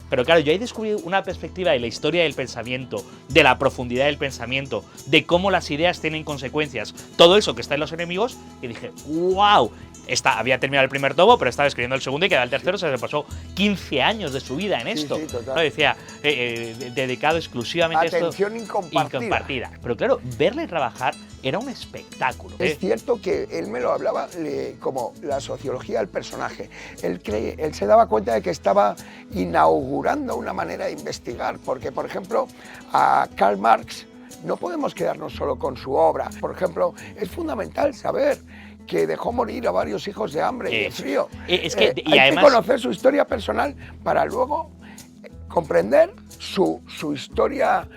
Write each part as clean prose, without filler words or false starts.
Pero claro, yo ahí descubrí una perspectiva de la historia del pensamiento, de la profundidad del pensamiento, de cómo las ideas tienen consecuencias, todo eso que está en Los enemigos, y dije, ¡wow! Había terminado el primer tomo, pero estaba escribiendo el segundo y quedaba el tercero, se le pasó 15 años de su vida en esto. Sí, total. ¿No? Decía, dedicado exclusivamente a esto. Atención incompartida. Pero claro, verle trabajar era un espectáculo. Es cierto que él me lo hablaba como la sociología del personaje. Él se daba cuenta de que estaba inaugurando una manera de investigar, porque, por ejemplo, a Karl Marx no podemos quedarnos solo con su obra. Por ejemplo, es fundamental saber que dejó morir a varios hijos de hambre y de frío. Y hay además, que conocer su historia personal para luego comprender su historia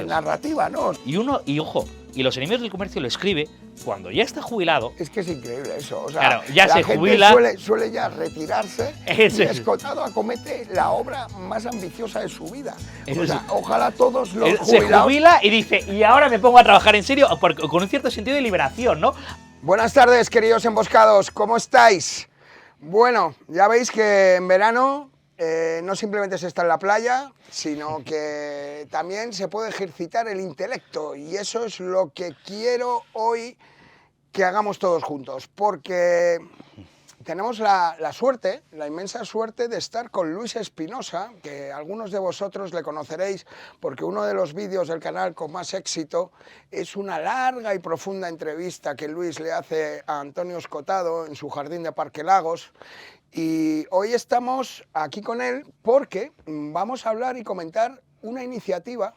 narrativa, ¿no? Y ojo, y Los enemigos del comercio lo escribe cuando ya está jubilado. Es que es increíble eso. O sea, claro, ya la se gente jubila. suele ya retirarse Eso y es. Escotado acomete la obra más ambiciosa de su vida. Eso O sea, es. ojalá todos los Se jubilados... jubila y dice, y ahora me pongo a trabajar en serio, con un cierto sentido de liberación, ¿no? Buenas tardes, queridos emboscados, ¿cómo estáis? Bueno, ya veis que en verano no simplemente se está en la playa, sino que también se puede ejercitar el intelecto, y eso es lo que quiero hoy que hagamos todos juntos, porque tenemos la suerte, la inmensa suerte de estar con Luis Espinosa, que algunos de vosotros le conoceréis porque uno de los vídeos del canal con más éxito es una larga y profunda entrevista que Luis le hace a Antonio Escotado en su jardín de Parque Lagos. Y hoy estamos aquí con él porque vamos a hablar y comentar una iniciativa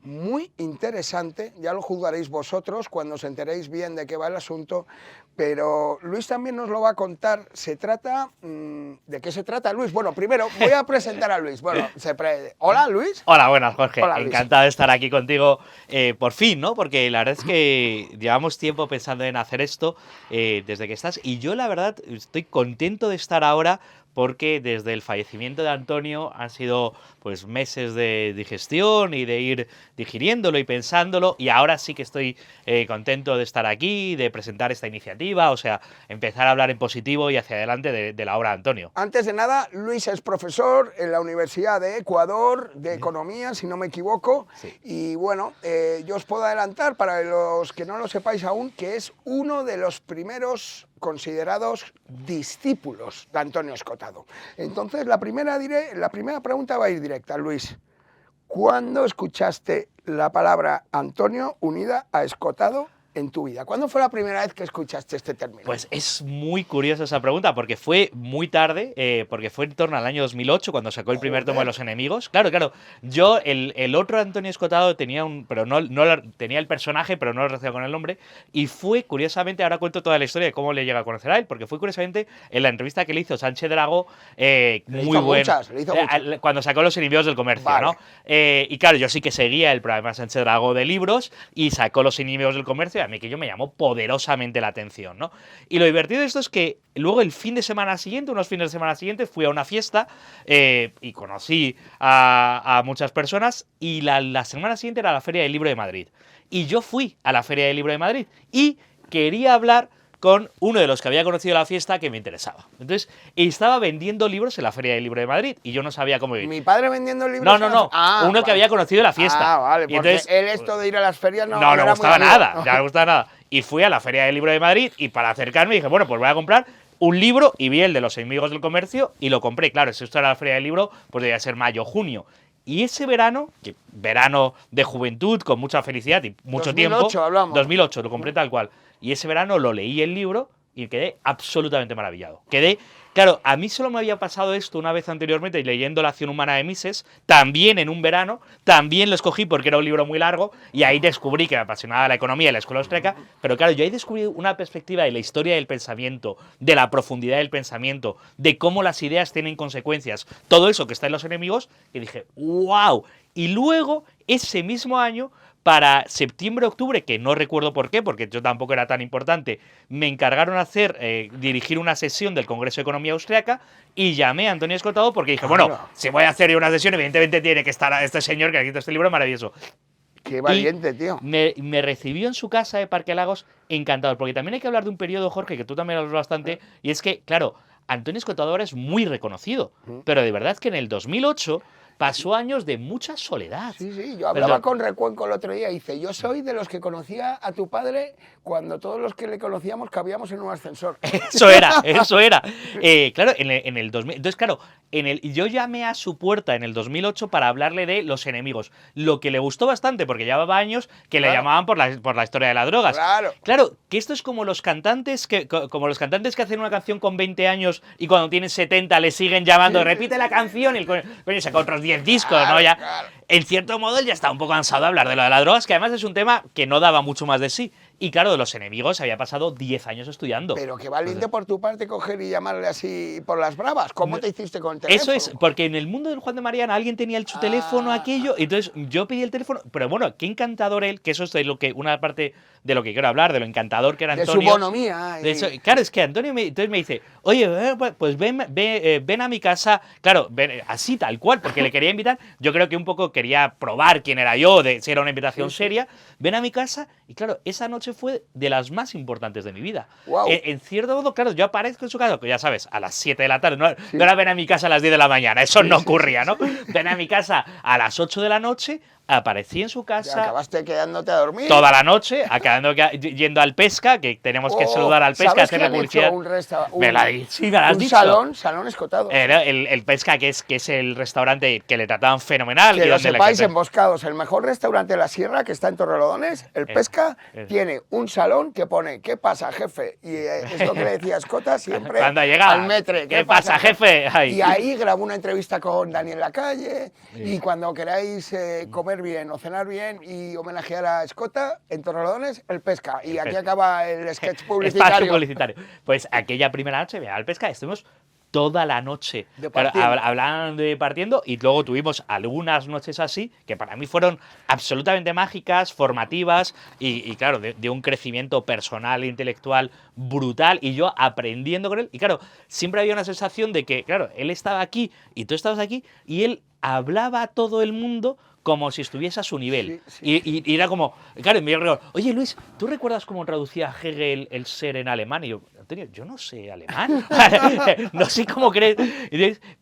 muy interesante, ya lo juzgaréis vosotros cuando os enteréis bien de qué va el asunto, pero Luis también nos lo va a contar. Se trata... ¿De qué se trata, Luis? Bueno, primero voy a presentar a Luis. Bueno, Hola, Luis. Hola, buenas, Jorge. Hola, Luis. Encantado de estar aquí contigo por fin, ¿no? Porque la verdad es que llevamos tiempo pensando en hacer esto desde que estás, y yo la verdad estoy contento de estar ahora porque desde el fallecimiento de Antonio han sido pues meses de digestión y de ir digiriéndolo y pensándolo, y ahora sí que estoy contento de estar aquí, de presentar esta iniciativa, o sea, empezar a hablar en positivo y hacia adelante de la obra de Antonio. Antes de nada, Luis es profesor en la Universidad de Ecuador de Economía, si no me equivoco, Sí. Y bueno, yo os puedo adelantar, para los que no lo sepáis aún, que es uno de los primeros considerados discípulos de Antonio Escotado. Entonces, la primera pregunta va a ir directa, Luis. ¿Cuándo escuchaste la palabra Antonio unida a Escotado en tu vida? ¿Cuándo fue la primera vez que escuchaste este término? Pues es muy curiosa esa pregunta, porque fue muy tarde, porque fue en torno al año 2008 cuando sacó el primer tomo de Los enemigos. Claro, yo, el otro Antonio Escotado tenía tenía el personaje, pero no lo relacionaba con el nombre, y fue, curiosamente, ahora cuento toda la historia de cómo le llega a conocer a él, porque fue, curiosamente, en la entrevista que le hizo Sánchez Dragó, muy buena, cuando sacó Los enemigos del comercio, vale, ¿no? Y claro, yo sí que seguía el programa Sánchez Dragó de libros, y sacó Los enemigos del comercio, a mí que yo me llamó poderosamente la atención, ¿no? Y lo divertido de esto es que luego unos fines de semana siguientes, fui a una fiesta y conocí a muchas personas, y la semana siguiente era la Feria del Libro de Madrid. Y yo fui a la Feria del Libro de Madrid y quería hablar con uno de los que había conocido en la fiesta que me interesaba. Entonces, estaba vendiendo libros en la Feria del Libro de Madrid y yo no sabía cómo ir. ¿Mi padre vendiendo libros? No. Uno que había conocido en la fiesta. Ah, vale, y porque entonces, él esto de ir a las ferias no le era gustaba muy nada, amigo. no le gustaba nada. Y fui a la Feria del Libro de Madrid y para acercarme dije, bueno, pues voy a comprar un libro, y vi el de Los enemigos del comercio y lo compré. Claro, si esto era la Feria del Libro, pues debía ser mayo, junio. Y ese verano, verano de juventud, con mucha felicidad y mucho 2008 tiempo, hablamos. 2008, lo compré tal cual. Y ese verano lo leí el libro y quedé absolutamente maravillado. Claro, a mí solo me había pasado esto una vez anteriormente leyendo La acción humana de Mises, también en un verano, también lo escogí porque era un libro muy largo, y ahí descubrí que me apasionaba la economía y la escuela austríaca, pero claro, yo ahí descubrí una perspectiva de la historia del pensamiento, de la profundidad del pensamiento, de cómo las ideas tienen consecuencias, todo eso que está en Los enemigos, y dije, ¡wow! Y luego, ese mismo año, para septiembre-octubre, que no recuerdo por qué, porque yo tampoco era tan importante, me encargaron dirigir una sesión del Congreso de Economía Austriaca, y llamé a Antonio Escotado porque dije, bueno, si voy a hacer yo una sesión, evidentemente tiene que estar este señor que ha escrito este libro maravilloso. Qué valiente, tío. Me recibió en su casa de Parque Lagos encantado, porque también hay que hablar de un periodo, Jorge, que tú también hablas bastante, y es que, claro, Antonio Escotado ahora es muy reconocido, pero de verdad que en el 2008 pasó años de mucha soledad. Sí, sí, yo hablaba con Recuenco el otro día y dice, yo soy de los que conocía a tu padre cuando todos los que le conocíamos cabíamos en un ascensor. Eso era, eso era. Claro, en el 2000, entonces claro, yo llamé a su puerta en el 2008 para hablarle de Los Enemigos, lo que le gustó bastante porque llevaba años que le llamaban por la historia de las drogas. Claro. Claro, que esto es como los cantantes que hacen una canción con 20 años y cuando tienen 70 le siguen llamando, repite la canción y el coño saca otros 10 discos, ¿no? Ya, en cierto modo él ya está un poco cansado de hablar de lo de las drogas, que además es un tema que no daba mucho más de sí. Y claro, de Los Enemigos había pasado 10 años estudiando. Pero qué valiente por tu parte coger y llamarle así por las bravas. ¿Cómo te hiciste con el teléfono? Eso es, porque en el mundo del Juan de Mariana alguien tenía su teléfono aquello, y entonces yo pedí el teléfono, pero bueno, qué encantador él, que eso es de lo que, una parte de lo que quiero hablar, de lo encantador que era Antonio. De su bonomía. De eso, claro, es que Antonio entonces me dice, oye, pues ven a mi casa, claro, ven, así tal cual, porque le quería invitar, yo creo que un poco quería probar quién era yo, de si era una invitación seria, ven a mi casa, y claro, esa noche fue de las más importantes de mi vida. Wow. En cierto modo, claro, yo aparezco en su casa, que ya sabes, a las 7 de la tarde, no era ven a mi casa a las 10 de la mañana, eso no ocurría, ¿no? Ven a mi casa a las 8 de la noche, aparecí en su casa. Acabaste quedándote a dormir. Toda la noche, yendo al Pesca, que tenemos que saludar al Pesca, hacerle publicidad. Me la has dicho. Salón escotado. El Pesca, que es el restaurante que le trataban fenomenal. Que lo sepáis, Emboscados, el mejor restaurante de la Sierra, que está en Torrelodones, el Pesca, tiene un salón que pone, ¿qué pasa, jefe? Y es lo que le decía Escota siempre cuando llega al metre. ¿Qué pasa, jefe? Ay. Y ahí grabó una entrevista con Daniel Lacalle, y cuando queráis comer bien o cenar bien y homenajear a Escota, en Torrelodones, el Pesca. Y aquí acaba el sketch publicitario. Pues aquella primera noche, mira, al Pesca estuvimos toda la noche hablando y partiendo, y luego tuvimos algunas noches así que para mí fueron absolutamente mágicas, formativas y claro, de un crecimiento personal e intelectual brutal, y yo aprendiendo con él. Y claro, siempre había una sensación de que, claro, él estaba aquí y tú estabas aquí, y él hablaba a todo el mundo como si estuviese a su nivel. Sí. Y era como, claro, me dijo, oye Luis, ¿tú recuerdas cómo traducía Hegel el ser en alemán? Y yo, Antonio, yo no sé alemán, no sé cómo crees.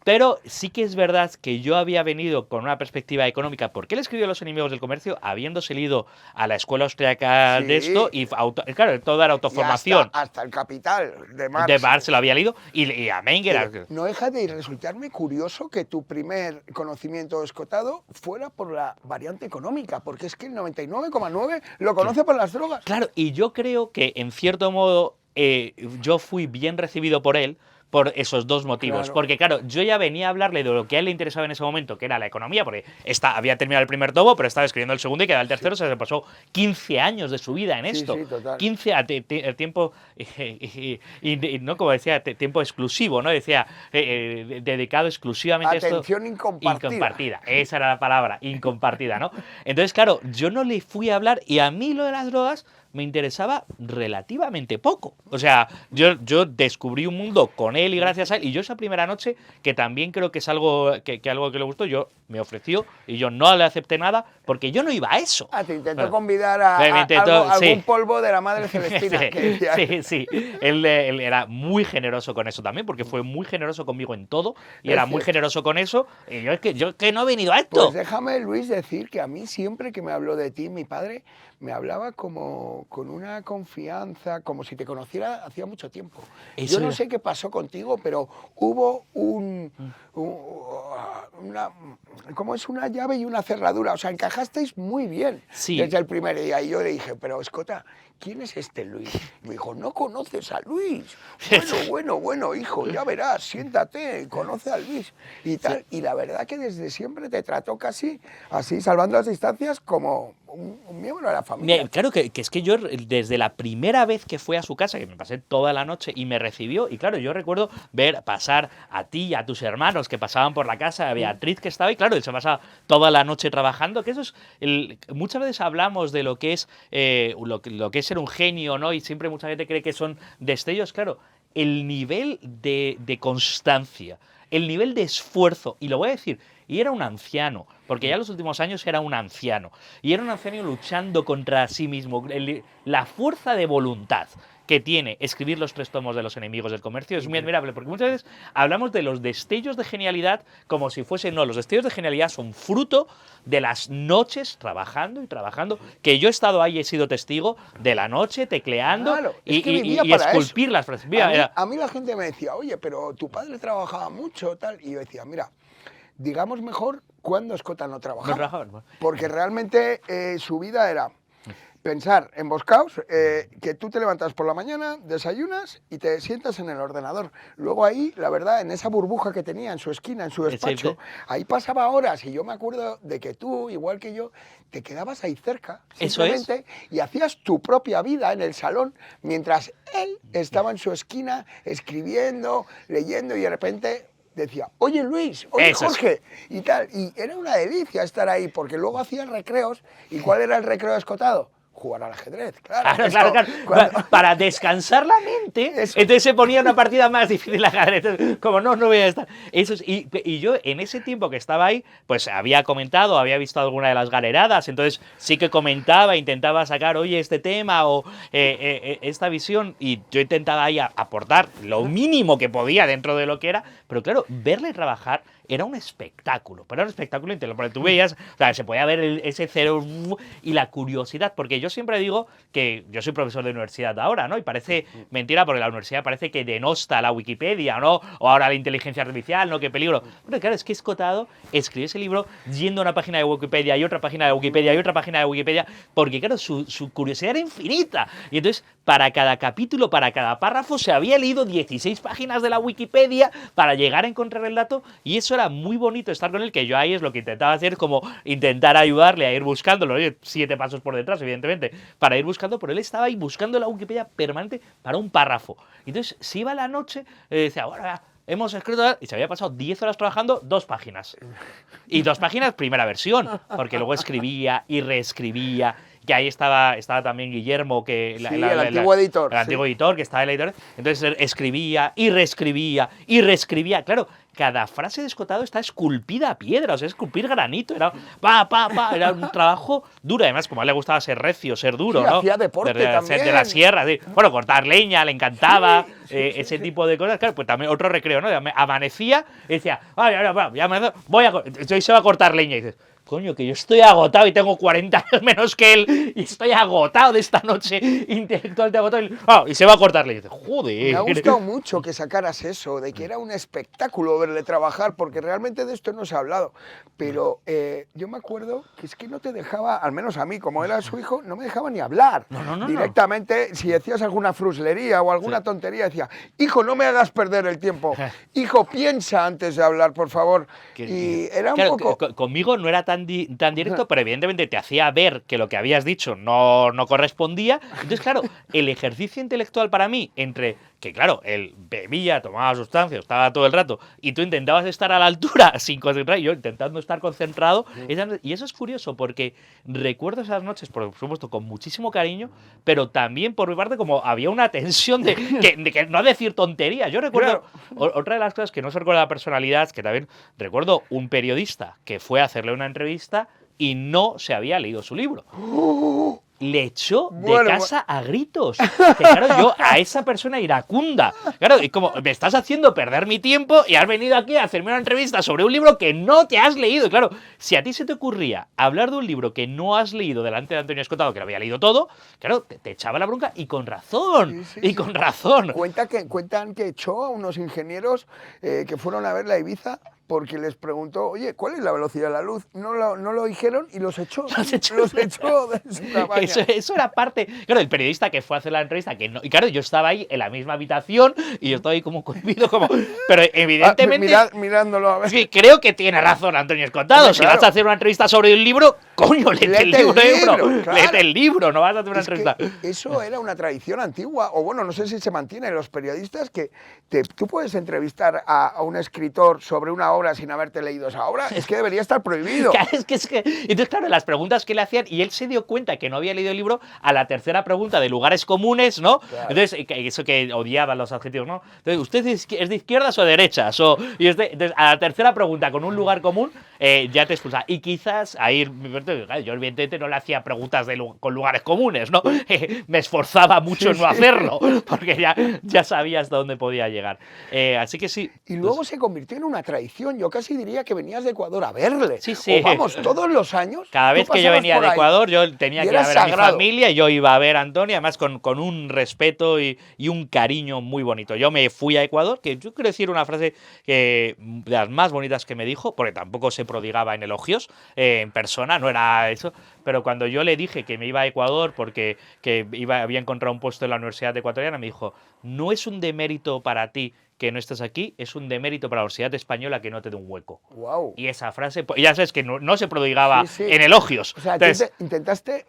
Pero sí que es verdad que yo había venido con una perspectiva económica, porque él escribió Los Enemigos del Comercio, habiéndose ido a la escuela austriaca de esto, y claro, toda la autoformación. Hasta el Capital de Marx. De Marx se lo había leído, y a Menger. No deja de resultarme curioso que tu primer conocimiento escotado fuera por la variante económica, porque es que el 99,9 lo conoce por las drogas. Claro, y yo creo que en cierto modo yo fui bien recibido por él por esos dos motivos. Claro. Porque, claro, yo ya venía a hablarle de lo que a él le interesaba en ese momento, que era la economía, porque había terminado el primer tomo, pero estaba escribiendo el segundo y quedaba el tercero, se pasó 15 años de su vida en esto. Sí, total. 15 tiempo, no como decía, tiempo exclusivo, ¿no? Decía, dedicado exclusivamente a esto. Atención incompartida. Incompartida, esa era la palabra, incompartida, ¿no? Entonces, claro, yo no le fui a hablar, y a mí lo de las drogas me interesaba relativamente poco. O sea, yo descubrí un mundo con él y gracias a él, y yo esa primera noche, que también creo que es algo que le gustó, yo me ofreció y yo no le acepté nada porque yo no iba a eso. Te intentó convidar a algún polvo de la Madre Celestina. Sí. Él era muy generoso con eso también, porque fue muy generoso conmigo en todo, y era muy generoso con eso, y yo que no he venido a esto. Pues déjame, Luis, decir que a mí siempre que me habló de ti, mi padre me hablaba como con una confianza, como si te conociera hacía mucho tiempo. Yo no sé qué pasó contigo, pero hubo como es una llave y una cerradura, o sea, encajasteis muy bien desde el primer día. Y yo le dije, pero Escota, ¿quién es este Luis? Y me dijo, ¿no conoces a Luis? Bueno, hijo, ya verás, siéntate, conoce a Luis y tal. Sí. Y la verdad que desde siempre te trató casi así, salvando las distancias, como un miembro de la familia. Claro, que es que yo desde la primera vez que fui a su casa, que me pasé toda la noche y me recibió, y claro, yo recuerdo ver pasar a ti y a tus hermanos que pasaban por la casa, a Beatriz que estaba, y claro, él se pasaba toda la noche trabajando, que eso es, muchas veces hablamos de lo que es lo que es ser un genio, ¿no? Y siempre mucha gente cree que son destellos, claro, el nivel de constancia, el nivel de esfuerzo, y lo voy a decir, y era un anciano, porque ya en los últimos años era un anciano, y era un anciano luchando contra sí mismo, la fuerza de voluntad que tiene escribir los 3 tomos de Los enemigos del comercio es muy admirable, porque muchas veces hablamos de los destellos de genialidad como si fuesen, no, los destellos de genialidad son fruto de las noches trabajando y trabajando, que yo he estado ahí, he sido testigo de la noche tecleando Claro, es y, que y- vivía y para esculpir eso. las frases. Mira, A mí la gente me decía, oye, pero tu padre trabajaba mucho, tal. Y yo decía, mira, digamos mejor cuando Escota no trabajaba. no trabajaban, ¿no? Porque realmente su vida era pensar en emboscados, que tú te levantas por la mañana, desayunas y te sientas en el ordenador. Luego ahí, la verdad, en esa burbuja que tenía en su esquina, en su despacho, ahí pasaba horas y yo me acuerdo de que tú, igual que yo, te quedabas ahí cerca, Eso es. simplemente, y hacías tu propia vida en el salón, mientras él estaba en su esquina escribiendo, leyendo y de repente decía, oye Luis, oye Eso es. Jorge, y tal. Y era una delicia estar ahí, porque luego hacían recreos. ¿Y cuál era el recreo de Escotado? Jugar al ajedrez, claro. Claro. Para descansar la mente, Eso. entonces se ponía una partida más difícil al ajedrez. Entonces, como no voy a estar. Eso es, y yo en ese tiempo que estaba ahí, pues había comentado, había visto alguna de las galeradas, entonces sí que comentaba, intentaba sacar, oye, este tema o esta visión, y yo intentaba ahí aportar lo mínimo que podía dentro de lo que era, pero claro, verle trabajar era un espectáculo, pero era un espectáculo intelectual, porque tú veías, o sea, se podía ver ese cero y la curiosidad, porque yo siempre digo que yo soy profesor de universidad ahora, ¿no? Y parece mentira, porque la universidad parece que denosta la Wikipedia, ¿no? O ahora la inteligencia artificial, ¿no? Qué peligro. Pero claro, es que Escotado escribió ese libro yendo a una página de Wikipedia y otra página de Wikipedia y otra página de Wikipedia, porque claro, su curiosidad era infinita. Y entonces, para cada capítulo, para cada párrafo, se había leído 16 páginas de la Wikipedia para llegar a encontrar el dato, y eso era muy bonito estar con él, que yo ahí es lo que intentaba hacer, como intentar ayudarle a ir buscándolo, 7 pasos por detrás, evidentemente, para ir buscando, pero él estaba ahí buscando la Wikipedia permanente para un párrafo. Entonces, si iba a la noche, decía, bueno, hemos escrito, y se había pasado 10 horas trabajando, 2 páginas. Y 2 páginas, primera versión, porque luego escribía y reescribía, que ahí estaba también Guillermo, que Sí, el antiguo editor. El antiguo editor, que estaba en la editorial. Entonces escribía y reescribía y reescribía. Claro, cada frase de Escotado está esculpida a piedra, o sea, esculpir granito. Era era un trabajo duro. Además, como a él le gustaba ser recio, ser duro, Sí, ¿no? hacía deporte también. De la sierra. Sí. Bueno, cortar leña, le encantaba. Ese tipo de cosas. Claro, pues también otro recreo, ¿no? Amanecía y decía, se va a cortar leña. Y dices, coño, que yo estoy agotado y tengo 40 años menos que él y estoy agotado de esta noche intelectualmente agotado. Y se va a cortarle. Y dice, joder. Me ha gustado mucho que sacaras eso, de que era un espectáculo verle trabajar, porque realmente de esto no se ha hablado. Pero yo me acuerdo que es que no te dejaba, al menos a mí, como era su hijo, no me dejaba ni hablar. No. Directamente, si decías alguna fruslería o alguna tontería, decía, hijo, no me hagas perder el tiempo. Hijo, piensa antes de hablar, por favor. Y era un poco... Conmigo no era tan directo, pero evidentemente te hacía ver que lo que habías dicho no correspondía. Entonces, claro, el ejercicio intelectual para mí, entre que, claro, él bebía, tomaba sustancias, estaba todo el rato, y tú intentabas estar a la altura sin concentrar, y yo intentando estar concentrado, y eso es curioso, porque recuerdo esas noches, por supuesto, con muchísimo cariño, pero también por mi parte como había una tensión de que no decir tonterías. Yo recuerdo, otra de las cosas que no se recuerda la personalidad, que también recuerdo un periodista que fue a hacerle una entrevista y no se había leído su libro. Le echó de casa a gritos. Que claro, yo a esa persona iracunda. Claro, y como me estás haciendo perder mi tiempo y has venido aquí a hacerme una entrevista sobre un libro que no te has leído. Claro, si a ti se te ocurría hablar de un libro que no has leído delante de Antonio Escotado, que lo había leído todo, claro, te echaba la bronca y con razón. Con razón. Cuentan que echó a unos ingenieros que fueron a ver la Ibiza, porque les preguntó, oye, ¿cuál es la velocidad de la luz? No lo dijeron y los echó. Los echó de su cabaña. Eso era parte... Claro, el periodista que fue a hacer la entrevista, que no... Y claro, yo estaba ahí en la misma habitación y yo estaba ahí como cohibido, como... Pero evidentemente... Mirándolo a ver. Sí, creo que tiene razón Antonio Escotado. Si vas a hacer una entrevista sobre un libro, coño, léete el libro. Claro. Léete el libro, no vas a hacer una entrevista. Eso era una tradición antigua, o bueno, no sé si se mantiene en los periodistas, que tú puedes entrevistar a un escritor sobre una obra sin haberte leído esa obra, es que debería estar prohibido. Claro, entonces, claro, las preguntas que le hacían, y él se dio cuenta que no había leído el libro a la tercera pregunta de lugares comunes, ¿no? Claro. Entonces, eso que odiaba los adjetivos, ¿no? Entonces, ¿usted es de izquierdas o de derechas? Entonces, a la tercera pregunta con un lugar común, ya te expulsa. Y quizás ahí, yo evidentemente no le hacía preguntas con lugares comunes, ¿no? Me esforzaba mucho en no hacerlo, porque ya sabía hasta dónde podía llegar. Así que sí. Y luego se convirtió en una tradición. Yo casi diría que venías de Ecuador a verle. Sí, sí. O vamos, todos los años. Cada vez que yo venía de Ecuador, yo tenía que ir a ver a mi familia, y yo iba a ver a Antonio, además con un respeto y un cariño muy bonito. Yo me fui a Ecuador, que yo quiero decir una frase de las más bonitas que me dijo, porque tampoco se prodigaba en elogios en persona, no era eso, pero cuando yo le dije que me iba a Ecuador porque había encontrado un puesto en la Universidad Ecuatoriana, me dijo, no es un demérito para ti que no estés aquí, es un demérito para la Universidad Española que no te dé un hueco. Wow. Y esa frase, ya sabes que no se prodigaba en elogios. O sea, entonces, intentaste,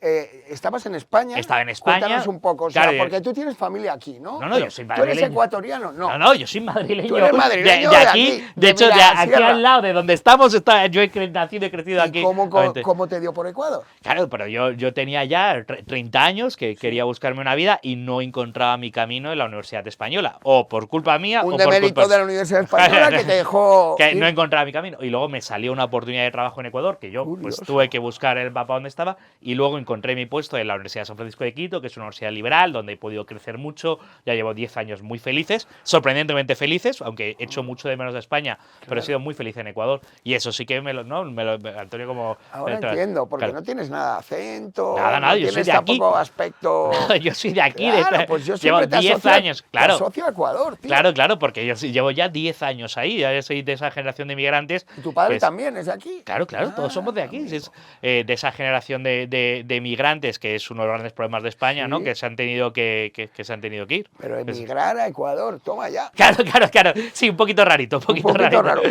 estabas en España. Estaba en España. Cuéntanos un poco, o sea, claro, porque tú tienes familia aquí, ¿no? No, yo soy madrileño. ¿Tú eres ecuatoriano? No, yo soy madrileño. Tú eres madrileño de aquí, de hecho, aquí al lado de donde estamos, yo he nacido y crecido aquí. ¿Cómo te dio por Ecuador? Claro, pero yo tenía ya 30 años que quería buscarme una vida y no encontraba mi camino en la Universidad Española. O por culpa mía o por culpa de la Universidad Española que te dejó... que no encontraba mi camino. Y luego me salió una oportunidad de trabajo en Ecuador, que yo pues tuve que buscar el mapa donde estaba, y luego encontré mi puesto en la Universidad de San Francisco de Quito, que es una universidad liberal, donde he podido crecer mucho. Ya llevo 10 años muy felices, sorprendentemente felices, aunque he hecho mucho de menos de España, pero he sido muy feliz en Ecuador. Y eso sí que Antonio, como... Ahora entiendo, porque no tienes nada de acento, nada, yo soy de aquí. Tampoco aspecto... Yo soy de aquí. Claro, pues yo llevo 10 años, claro. Te asocio a Ecuador, tío. Claro, porque yo llevo ya 10 años ahí, ya soy de esa generación de inmigrantes. ¿Y tu padre también es de aquí? Claro, todos somos de aquí. Es, de esa generación de migrantes, que es uno de los grandes problemas de España, ¿no? Que se han tenido que ir. Pero emigrar a Ecuador, toma ya. Claro. Sí, un poquito rarito, un poquito raro.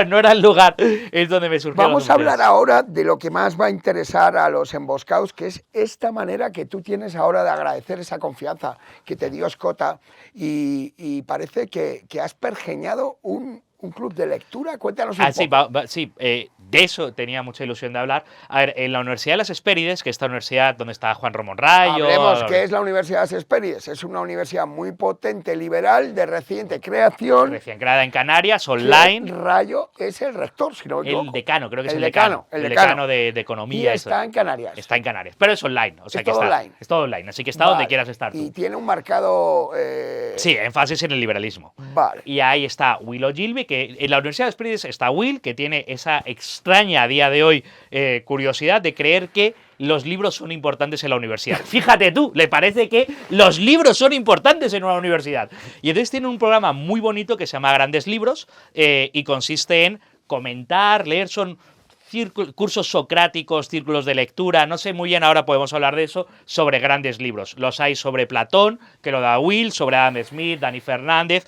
No era el lugar, es donde me surgió. Vamos a hablar ahora de lo que más va a interesar a los emboscados, que es esta manera que tú tienes ahora de agradecer esa confianza que te dio Escota, y parece que has pergeñado un club de lectura. Cuéntanos un poco. Sí, de eso tenía mucha ilusión de hablar. A ver, en la Universidad de las Hespérides, que es esta universidad donde está Juan Ramón Rayo... Hablemos, ¿qué es la Universidad de las Hespérides? Es una universidad muy potente, liberal, de reciente creación. Recién creada en Canarias, online. Rayo es el rector, si no me equivoco. El decano, creo que es el decano. El decano de Economía. Y está en Canarias. Está en Canarias, pero es online. O sea, es todo online, así que está donde quieras estar tú. Y tiene un marcado... Sí, énfasis en el liberalismo. Vale. Y ahí está Will Ogilvy, que en la Universidad de Hespérides está Will, que tiene esa extraña a día de hoy curiosidad de creer que los libros son importantes en la universidad. Fíjate tú, le parece que los libros son importantes en una universidad. Y entonces tiene un programa muy bonito que se llama Grandes Libros, y consiste en comentar, leer, son cursos socráticos, círculos de lectura, no sé muy bien, ahora podemos hablar de eso, sobre grandes libros. Los hay sobre Platón, que lo da Will, sobre Adam Smith, Dani Fernández,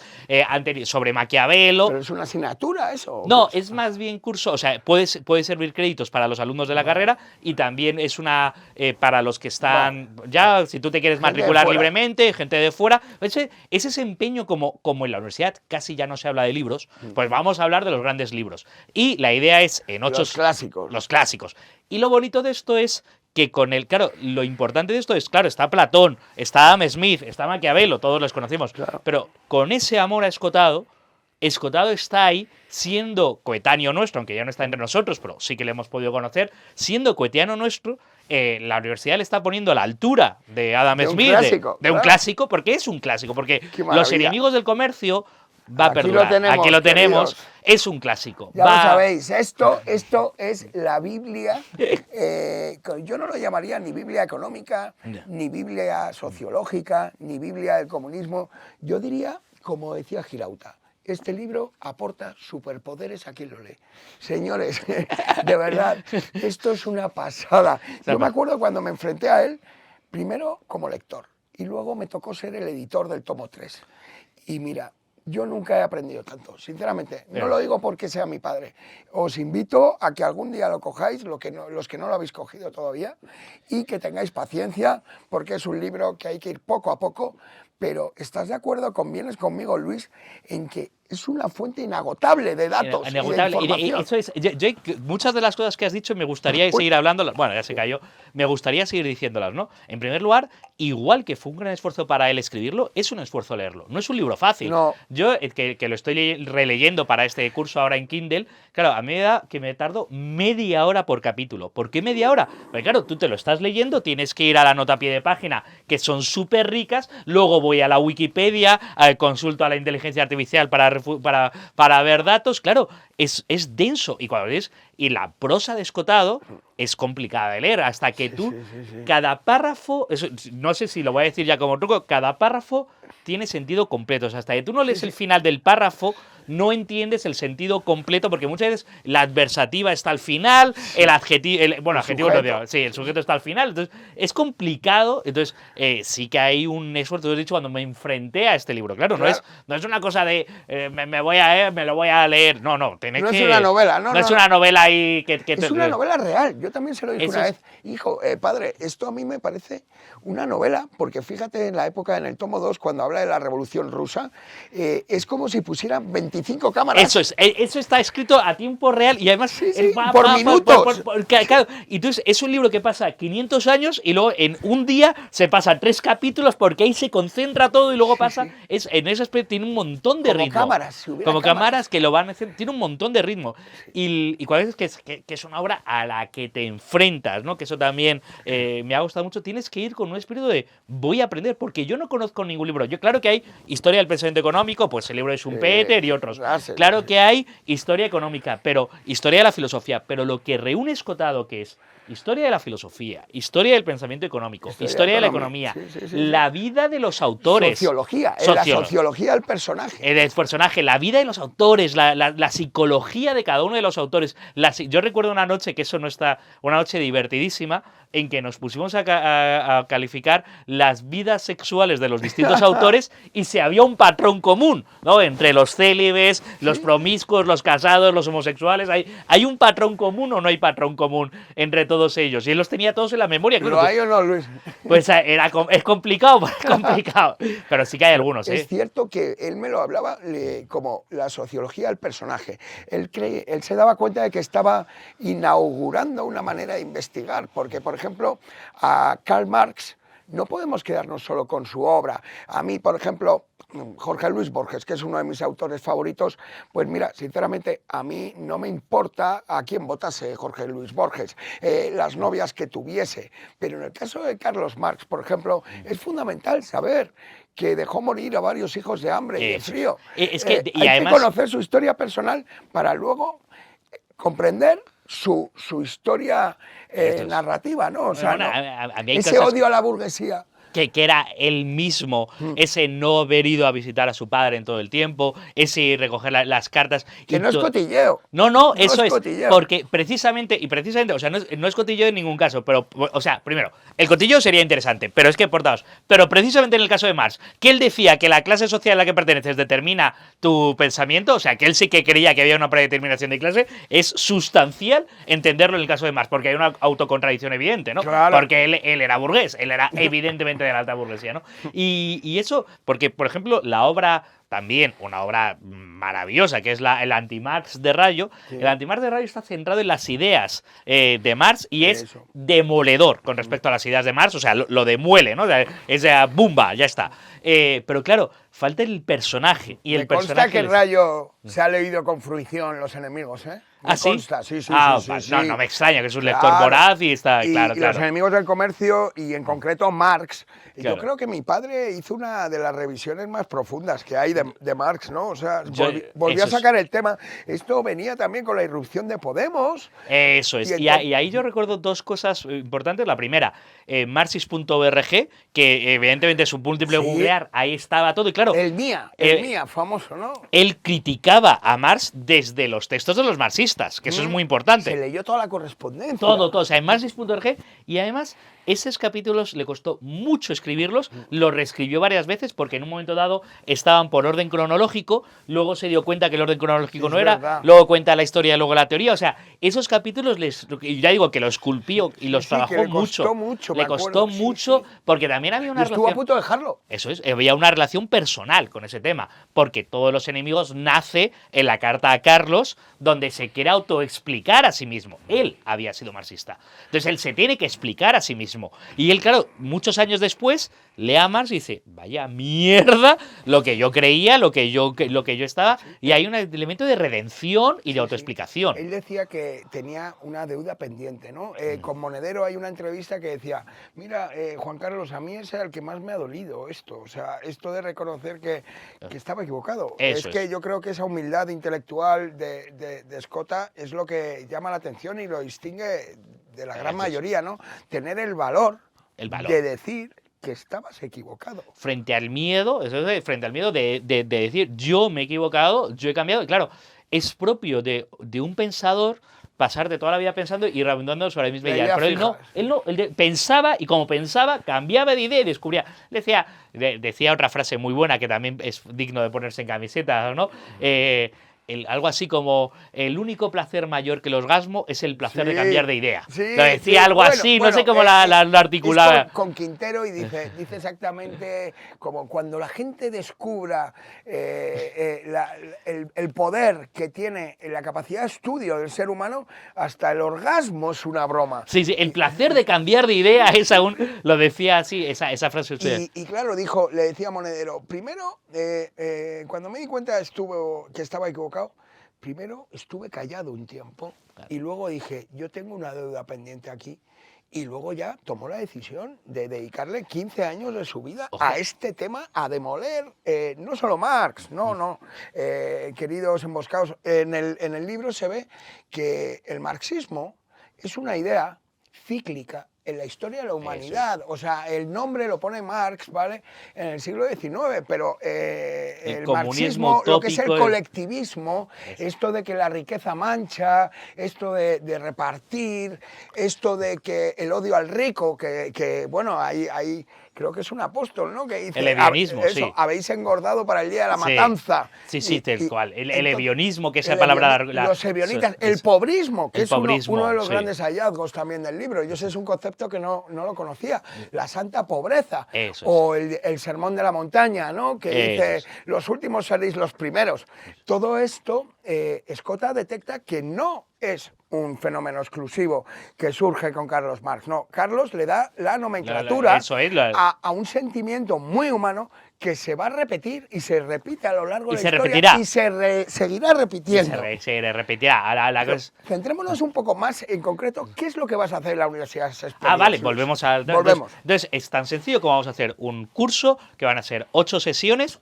sobre Maquiavelo. ¿Pero es una asignatura eso? No, es más bien curso, o sea, puede servir créditos para los alumnos de la carrera, y también es una para los que están, ya, si tú te quieres matricular libremente, gente de fuera. Ese empeño, como en la universidad casi ya no se habla de libros, pues vamos a hablar de los grandes libros. Y la idea es, en 8... Los clásicos. Y lo bonito de esto es que claro, lo importante de esto es, claro, está Platón, está Adam Smith, está Maquiavelo, todos los conocemos, pero con ese amor a Escotado está ahí siendo coetáneo nuestro, aunque ya no está entre nosotros, pero sí que le hemos podido conocer, siendo coetáneo nuestro. La universidad le está poniendo a la altura de Adam Smith, de un clásico, porque es un clásico, porque Los enemigos del comercio va a perdurar. Aquí lo tenemos. Es un clásico. Ya lo sabéis, esto es la Biblia. Yo no lo llamaría ni Biblia económica, ni Biblia sociológica, ni Biblia del comunismo. Yo diría, como decía Girauta, este libro aporta superpoderes a quien lo lee. Señores, de verdad, esto es una pasada. Yo me acuerdo cuando me enfrenté a él, primero como lector, y luego me tocó ser el editor del tomo 3. Y mira, yo nunca he aprendido tanto, sinceramente. No lo digo porque sea mi padre. Os invito a que algún día lo cojáis, los que no lo habéis cogido todavía, y que tengáis paciencia, porque es un libro que hay que ir poco a poco. Pero ¿estás de acuerdo? Vienes conmigo, Luis, en que es una fuente inagotable de datos. Inagotable. Y de información. Eso es, muchas de las cosas que has dicho me gustaría seguir hablando. Bueno, ya se cayó. Me gustaría seguir diciéndolas, ¿no? En primer lugar, igual que fue un gran esfuerzo para él escribirlo, es un esfuerzo leerlo. No es un libro fácil. No. Yo, que lo estoy releyendo para este curso ahora en Kindle, claro, a mí me da que me tardo media hora por capítulo. ¿Por qué media hora? Porque claro, tú te lo estás leyendo, tienes que ir a la nota a pie de página, que son súper ricas, luego voy a la Wikipedia, consulto a la inteligencia artificial para ver datos. Claro, es denso. Y cuando ves, y la prosa de Escotado es complicada de leer, hasta que tú, cada párrafo, no sé si lo voy a decir ya como truco, cada párrafo tiene sentido completo. O sea, hasta que tú no lees el final del párrafo, no entiendes el sentido completo, porque muchas veces la adversativa está al final, el adjetivo, adjetivo no digo, sí, el sujeto está al final, entonces es complicado. Entonces sí que hay un esfuerzo. Te he dicho, cuando me enfrenté a este libro, claro. No es una cosa de me lo voy a leer, no es una novela, no es una novela ahí que es una novela real. Yo también se lo dije una vez, hijo, padre, esto a mí me parece una novela, porque fíjate, en la época, en el tomo 2, cuando habla de la Revolución Rusa, es como si pusieran 25 cámaras. Eso está escrito a tiempo real y además por minutos. Claro, y entonces es un libro que pasa 500 años y luego en un día se pasa 3 capítulos, porque ahí se concentra todo y luego pasa. En ese aspecto tiene un montón de ritmo. Como cámaras que lo van a hacer, tiene un montón de ritmo. Y cuál es que es una obra a la que te enfrentas, ¿no? Que eso también me ha gustado mucho. Tienes que ir con un espíritu de voy a aprender, porque yo no conozco ningún libro. Claro que hay historia del pensamiento económico, pues el libro de Schumpeter y otros. Claro que hay historia económica, pero historia de la filosofía. Pero lo que reúne Escotado, que es historia de la filosofía, historia del pensamiento económico, historia de la economía, la vida de los autores. Sociología, la sociología del personaje. El personaje, la vida de los autores, la psicología de cada uno de los autores. Yo recuerdo una noche, que eso no está, una noche divertidísima, en que nos pusimos a calificar las vidas sexuales de los distintos autores y si había un patrón común, ¿no? Entre los célibes, los promiscuos, los casados, los homosexuales. ¿Hay un patrón común o no hay patrón común entre todos ellos? Y él los tenía todos en la memoria. Claro, ¿pero hay o no, Luis? Pues es complicado, pero sí que hay algunos. Es cierto que él me lo hablaba como la sociología del personaje. Él se daba cuenta de que estaba inaugurando una manera de investigar, porque, por ejemplo, a Karl Marx no podemos quedarnos solo con su obra. A mí, por ejemplo, Jorge Luis Borges, que es uno de mis autores favoritos, pues mira, sinceramente, a mí no me importa a quién votase Jorge Luis Borges, las novias que tuviese, pero en el caso de Carlos Marx, por ejemplo, es fundamental saber que dejó morir a varios hijos de hambre y de frío. Hay que conocer su historia personal para luego comprender su historia narrativa, ¿no? O sea, ese odio a la burguesía. Que era él mismo, ese no haber ido a visitar a su padre en todo el tiempo, ese recoger las cartas. Que no es cotilleo. No, eso es porque precisamente, o sea, no es cotilleo en ningún caso, pero, o sea, primero, el cotilleo sería interesante, pero es que, portaos, pero precisamente en el caso de Marx, que él decía que la clase social a la que perteneces determina tu pensamiento, o sea, que él sí que creía que había una predeterminación de clase, es sustancial entenderlo en el caso de Marx, porque hay una autocontradicción evidente, ¿no? Claro. Porque él era burgués, él era evidentemente de la alta burguesía, ¿no? Y eso, porque, por ejemplo, la obra, también una obra maravillosa, que es el Anti-Marx de Rayo. Sí. El Anti-Marx de Rayo está centrado en las ideas de Marx y es demoledor con respecto a las ideas de Marx, o sea, lo demuele, ¿no? Es bumba, ya está. Pero claro, falta el personaje. Y el personaje consta que el Rayo se ha leído con fruición Los enemigos, ¿eh? ¿Ah, sí? Consta, sí. No me extraña, que es un lector voraz y está, claro. Los enemigos del comercio, y en concreto Marx. Yo creo que mi padre hizo una de las revisiones más profundas que hay de Marx, ¿no? O sea, volvió a sacar el tema. Esto venía también con la irrupción de Podemos. Eso es. Y ahí yo recuerdo dos cosas importantes. La primera, marxis.org, que evidentemente es un múltiple googlear, ahí estaba todo. Y claro, el mía, famoso, ¿no? Él criticaba a Marx desde los textos de los marxistas. marxistas, que eso es muy importante. Se leyó toda la correspondencia. Todo. O sea, en marxist.org. Y además, esos capítulos le costó mucho escribirlos, los reescribió varias veces porque en un momento dado estaban por orden cronológico, luego se dio cuenta que el orden cronológico no era, verdad. luego cuenta la historia, luego la teoría. O sea, esos capítulos, ya digo que los esculpió y los trabajó que le mucho. costó mucho, Le me costó acuerdo, mucho, sí. porque también había una Y estuvo a relación. punto de dejarlo. Eso es, había una relación personal con ese tema, porque Todos los enemigos nace en la carta a Carlos, donde se quiere autoexplicar a sí mismo. Él había sido marxista. Entonces él se tiene que explicar a sí mismo. Y él, claro, muchos años después, lee a Marx y dice, vaya mierda, lo que yo creía, lo que yo estaba, y hay un elemento de redención y de autoexplicación. Él decía que tenía una deuda pendiente, ¿no? Con Monedero hay una entrevista que decía, mira, Juan Carlos, a mí es el que más me ha dolido esto, o sea, esto de reconocer que estaba equivocado. Eso es que yo creo que esa humildad intelectual de Escota es lo que llama la atención y lo distingue de la gran mayoría, ¿no? Tener el valor de decir que estabas equivocado. Frente al miedo, frente al miedo de decir, yo me he equivocado, yo he cambiado. Y claro, es propio de un pensador pasar de toda la vida pensando y redundando sobre la misma idea. Pero él pensaba, y como pensaba, cambiaba de idea y descubría. Decía otra frase muy buena que también es digno de ponerse en camiseta, ¿no? Algo así como, el único placer mayor que el orgasmo es el placer de cambiar de idea. Lo decía algo así, no sé cómo lo articulaba. Con Quintero y dice exactamente como cuando la gente descubra el poder que tiene la capacidad de estudio del ser humano, hasta el orgasmo es una broma. Sí, el placer de cambiar de idea es aún, lo decía así, esa frase usted. Y claro, le decía Monedero, primero, cuando me di cuenta que estaba equivocado, primero estuve callado un tiempo y luego dije, yo tengo una deuda pendiente aquí, y luego ya tomó la decisión de dedicarle 15 años de su vida a este tema, a demoler, no solo Marx, queridos emboscados, en el libro se ve que el marxismo es una idea cíclica en la historia de la humanidad. O sea, el nombre lo pone Marx, ¿vale? En el siglo XIX, pero el marxismo, lo que es el colectivismo, esto de que la riqueza mancha, esto de repartir, esto de que el odio al rico, que bueno, hay creo que es un apóstol, ¿no? Que dice, el evionismo, sí. Habéis engordado para el día de la matanza. Sí, tal cual. El evionismo, que es la palabra... Los evionitas, el pobrismo, que es uno de los grandes hallazgos también del libro. Yo sé, es un concepto que no lo conocía. La santa pobreza. O el sermón de la montaña, ¿no? Que dice, los últimos seréis los primeros. Todo esto, Escota detecta que no es un fenómeno exclusivo que surge con Carlos Marx. No, Carlos le da la nomenclatura a un sentimiento muy humano que se va a repetir y se repite a lo largo de la historia y se seguirá repitiendo. Se repetirá. Centrémonos un poco más en concreto, ¿qué es lo que vas a hacer en la Universidad Shakespeare? Vale, volvemos. Entonces, es tan sencillo como vamos a hacer un curso que van a ser 8 sesiones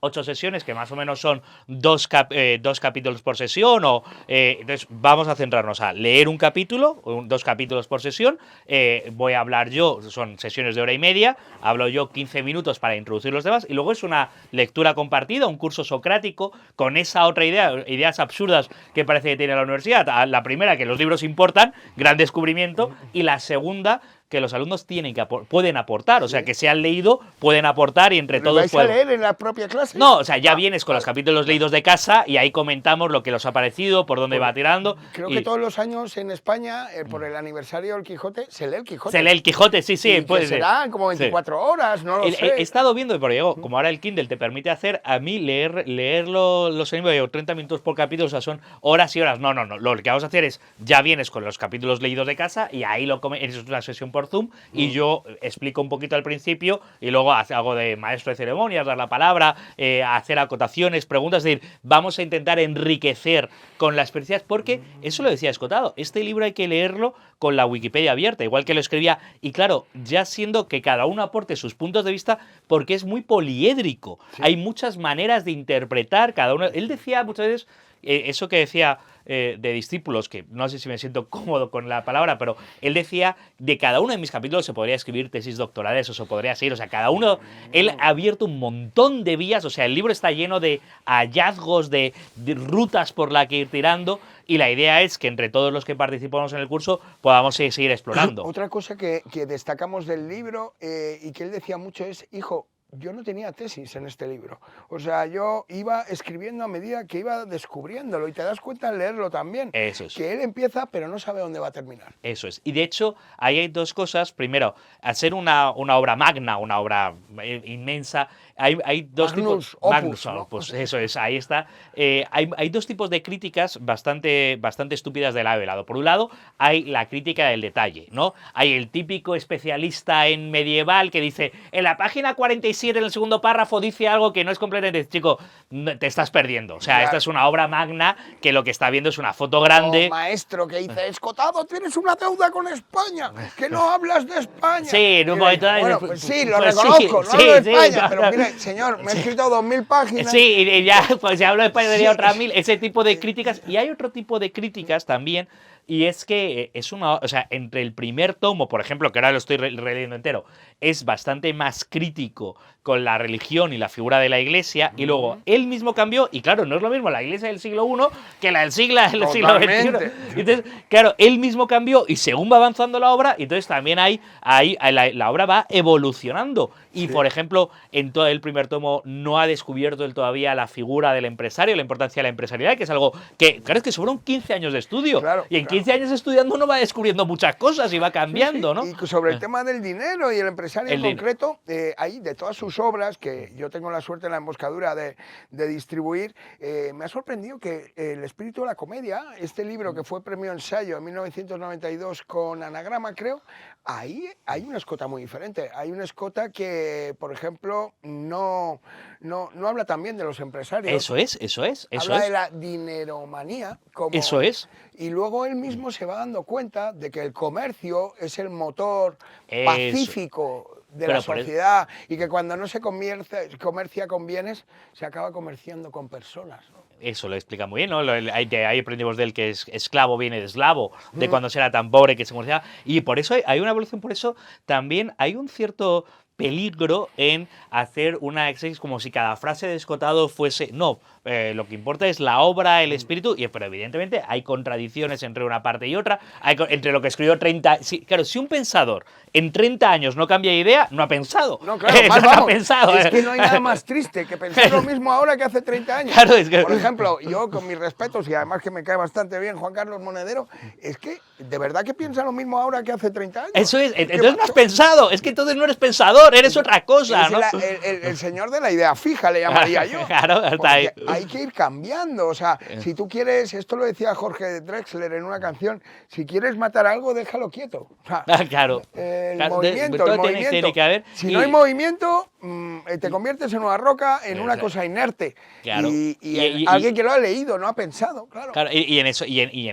que más o menos son 2 capítulos por sesión. Entonces, vamos a centrarnos a leer un capítulo, 2 capítulos por sesión. Voy a hablar yo, son sesiones de hora y media, hablo yo 15 minutos para introducir los demás, y luego es una lectura compartida, un curso socrático, con esa otra idea, ideas absurdas que parece que tiene la universidad. La primera, que los libros importan, gran descubrimiento, y la segunda, que los alumnos pueden aportar, o sea, que se han leído, pueden aportar y entre todos ¿Vais a leer en la propia clase? No, o sea, ya vienes con los capítulos leídos de casa y ahí comentamos lo que os ha parecido, por dónde va tirando. Creo que todos los años en España, por el aniversario del Quijote, se lee el Quijote. Se lee el Quijote, sí. Pues serán como 24 horas, no lo sé. He estado viendo, pero digo, como ahora el Kindle te permite hacer, a mí leer los animes, 30 minutos por capítulo, o sea, son horas y horas. No. Lo que vamos a hacer es, ya vienes con los capítulos leídos de casa y ahí es una sesión por Zoom y yo explico un poquito al principio y luego hago de maestro de ceremonias, dar la palabra, hacer acotaciones, preguntas, es decir, vamos a intentar enriquecer con las experiencias, porque eso lo decía Escotado, este libro hay que leerlo con la Wikipedia abierta, igual que lo escribía, y claro, ya siendo que cada uno aporte sus puntos de vista, porque es muy poliédrico, hay muchas maneras de interpretar cada uno. Él decía muchas veces, eso que decía de discípulos, que no sé si me siento cómodo con la palabra, pero él decía, de cada uno de mis capítulos se podría escribir tesis doctorales, o se podría seguir, o sea, cada uno, él ha abierto un montón de vías, o sea, el libro está lleno de hallazgos, de rutas por la que ir tirando, y la idea es que entre todos los que participamos en el curso podamos seguir explorando. Otra cosa que destacamos del libro y que él decía mucho es, hijo, yo no tenía tesis en este libro. O sea, yo iba escribiendo a medida que iba descubriéndolo y te das cuenta al leerlo también. Eso es. Que él empieza pero no sabe dónde va a terminar. Eso es. Y de hecho, ahí hay dos cosas. Primero, al ser una obra magna, una obra inmensa, hay dos Magnus tipos... opus, Magnus, ¿no? pues eso es, ahí está. Hay dos tipos de críticas bastante estúpidas de lado y lado. Por un lado, hay la crítica del detalle, ¿no? Hay el típico especialista en medieval que dice, en la página 47, en el segundo párrafo, dice algo que no es completamente... Chico, te estás perdiendo. O sea, Claro. esta es una obra magna que lo que está viendo es una foto grande. O maestro que dice, Escotado, tienes una deuda con España, que no hablas de España. Sí, en un Y momento... bueno, pues sí, lo pues reconozco, sí, no hablo de sí, España, no, pero no. mire, señor, me he escrito 2000 páginas. Sí, y ya, pues ya hablo de España, tenía Sí. otras 1000, ese tipo de críticas. Y hay otro tipo de críticas también, y es que es una, o sea, entre el primer tomo, por ejemplo, que ahora lo estoy releyendo entero, es bastante más crítico con la religión y la figura de la iglesia, y luego él mismo cambió, y claro, no es lo mismo la iglesia del siglo I que la del siglo XXI. Totalmente. Entonces, claro, él mismo cambió, y según va avanzando la obra, entonces también la obra va evolucionando. Y, Sí. por ejemplo, en todo el primer tomo no ha descubierto él todavía la figura del empresario, la importancia de la empresarialidad, que es algo que, claro, es que fueron 15 años de estudio. Claro, y en claro. 15 años estudiando uno va descubriendo muchas cosas y va cambiando, ¿no? Y sobre el tema del dinero y el empresario en El concreto, ahí de todas sus obras, que yo tengo la suerte en la emboscadura de distribuir, me ha sorprendido que El espíritu de la comedia, este libro que fue premio ensayo en 1992 con Anagrama, creo, ahí hay una escota muy diferente. Hay una escota que, por ejemplo, no habla también de los empresarios. Eso es. Habla de la dineromanía. Eso es. Y luego él mismo se va dando cuenta de que el comercio es el motor Eso. pacífico de la Pero por eso- sociedad y que cuando no se comercia con bienes, se acaba comerciando con personas, ¿no? Eso lo explica muy bien, ¿no? Ahí aprendimos de él que es esclavo viene de eslavo, de cuando se era tan pobre que se comerciaba. Y por eso hay una evolución, por eso también hay un cierto peligro en hacer una exégesis como si cada frase de Escotado fuese... No, lo que importa es la obra, el espíritu, pero evidentemente hay contradicciones entre una parte y otra, entre lo que escribió 30... Sí, claro, si un pensador en 30 años no cambia de idea, no ha pensado. No, claro, más No ha vamos, pensado. es que no hay nada más triste que pensar lo mismo ahora que hace 30 años. Claro, es que- Por ejemplo, yo con mis respetos y además que me cae bastante bien Juan Carlos Monedero, es que de verdad que piensa lo mismo ahora que hace 30 años. Eso es, ¿Qué entonces no has macho? pensado, es que entonces no eres pensador, eres otra cosa, Es ¿no? el señor de la idea fija, le llamaría yo. Claro, está ahí. Porque hay que ir cambiando. O sea, si tú quieres, esto lo decía Jorge Drexler en una canción, si quieres matar algo, déjalo quieto. O sea, Claro. el Claro, movimiento, todo el tiene movimiento. que haber. Si y- no hay movimiento, te conviertes en una roca, en una Exacto. cosa inerte. Claro. Y- Alguien que lo ha leído, no ha pensado, claro. Claro, y en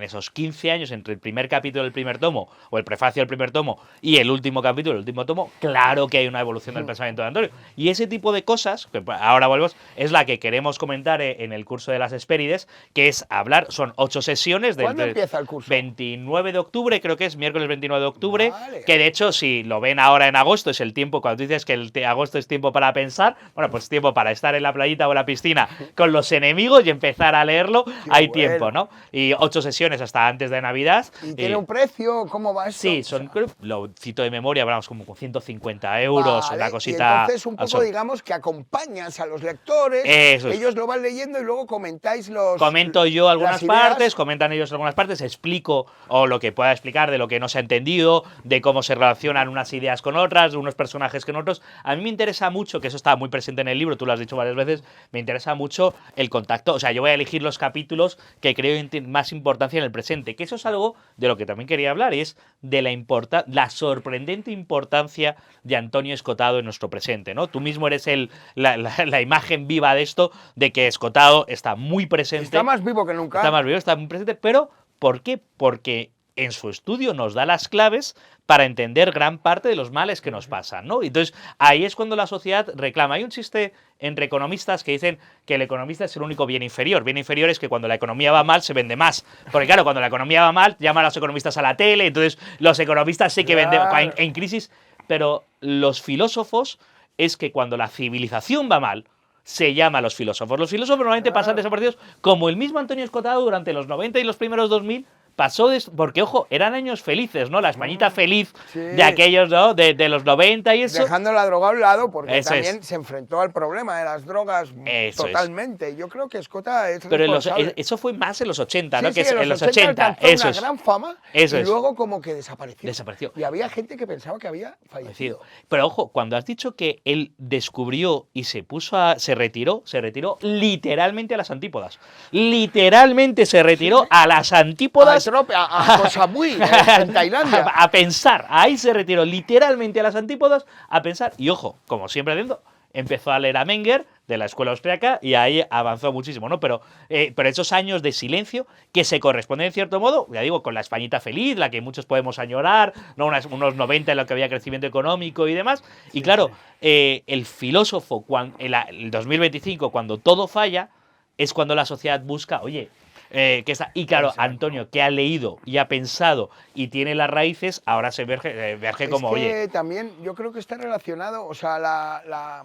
esos 15 años, entre el primer capítulo del primer tomo, o el prefacio del primer tomo, y el último capítulo del último tomo, claro que hay una evolución del pensamiento de Antonio. Y ese tipo de cosas, que ahora volvemos, es la que queremos comentar en el curso de las Hespérides, que es hablar, son 8 sesiones. ¿Cuándo empieza el curso? 29 de octubre, creo que es miércoles 29 de octubre, Vale. que de hecho, si lo ven ahora en agosto, es el tiempo, cuando tú dices que agosto es tiempo para pensar, bueno, pues tiempo para estar en la playita o en la piscina con los enemigos y empezar a leerlo, hay bueno. tiempo, ¿no? Y 8 sesiones hasta antes de Navidad. ¿Y tiene un precio? ¿Cómo va esto? Sí, son, lo cito de memoria, hablamos como con 150 euros, Vale, una y cosita. entonces un poco, absurda. digamos, que acompañas a los lectores, Eso es. ellos lo van leyendo y luego comentáis Comento yo algunas las ideas. partes, comentan ellos algunas partes, explico o lo que pueda explicar de lo que no se ha entendido, de cómo se relacionan unas ideas con otras, de unos personajes con otros. A mí me interesa mucho, que eso está muy presente en el libro, tú lo has dicho varias veces, me interesa mucho el contacto. O sea, yo voy a elegir los capítulos que creo más importancia en el presente, que eso es algo de lo que también quería hablar, y es de la sorprendente importancia de Antonio Escotado en nuestro presente, ¿no? Tú mismo eres la imagen viva de esto, de que Escotado está muy presente. Está más vivo que nunca. Está más vivo, está muy presente, pero ¿por qué? Porque en su estudio nos da las claves para entender gran parte de los males que nos pasan, ¿no? Entonces, ahí es cuando la sociedad reclama. Hay un chiste entre economistas que dicen que el economista es el único bien inferior. Bien inferior es que cuando la economía va mal se vende más. Porque claro, cuando la economía va mal, llaman a los economistas a la tele, entonces los economistas sí que venden Claro. en crisis, pero los filósofos es que cuando la civilización va mal, se llama Los filósofos. Los filósofos normalmente pasan desaparecidos, como el mismo Antonio Escotado durante los 90 y los primeros 2000, pasó porque, ojo, eran años felices, ¿no? La Españita feliz de aquellos, ¿no? De los 90 y eso. Dejando la droga a un lado, porque Eso también se enfrentó al problema de las drogas totalmente. Yo creo que Escota es responsable. Eso fue más en los 80, ¿no? Sí, que en los 80 eso una gran fama y luego como que desapareció. Y había gente que pensaba que había fallecido. Pero ojo, cuando has dicho que él descubrió y se retiró literalmente a las antípodas. Literalmente se retiró a las antípodas. A Koh Samui, en Tailandia. A pensar. Ahí se retiró literalmente a las antípodas a pensar. Y ojo, como siempre diciendo, empezó a leer a Menger de la escuela austriaca y ahí avanzó muchísimo, ¿no? Pero esos años de silencio que se corresponden en cierto modo, ya digo, con la Españita feliz, la que muchos podemos añorar, ¿no? Unos 90 en los que había crecimiento económico y demás. Y claro, el filósofo, el 2025, cuando todo falla, es cuando la sociedad busca, oye, y claro, Antonio, que ha leído y ha pensado y tiene las raíces, ahora se verge como, oye. También yo creo que está relacionado, o sea, la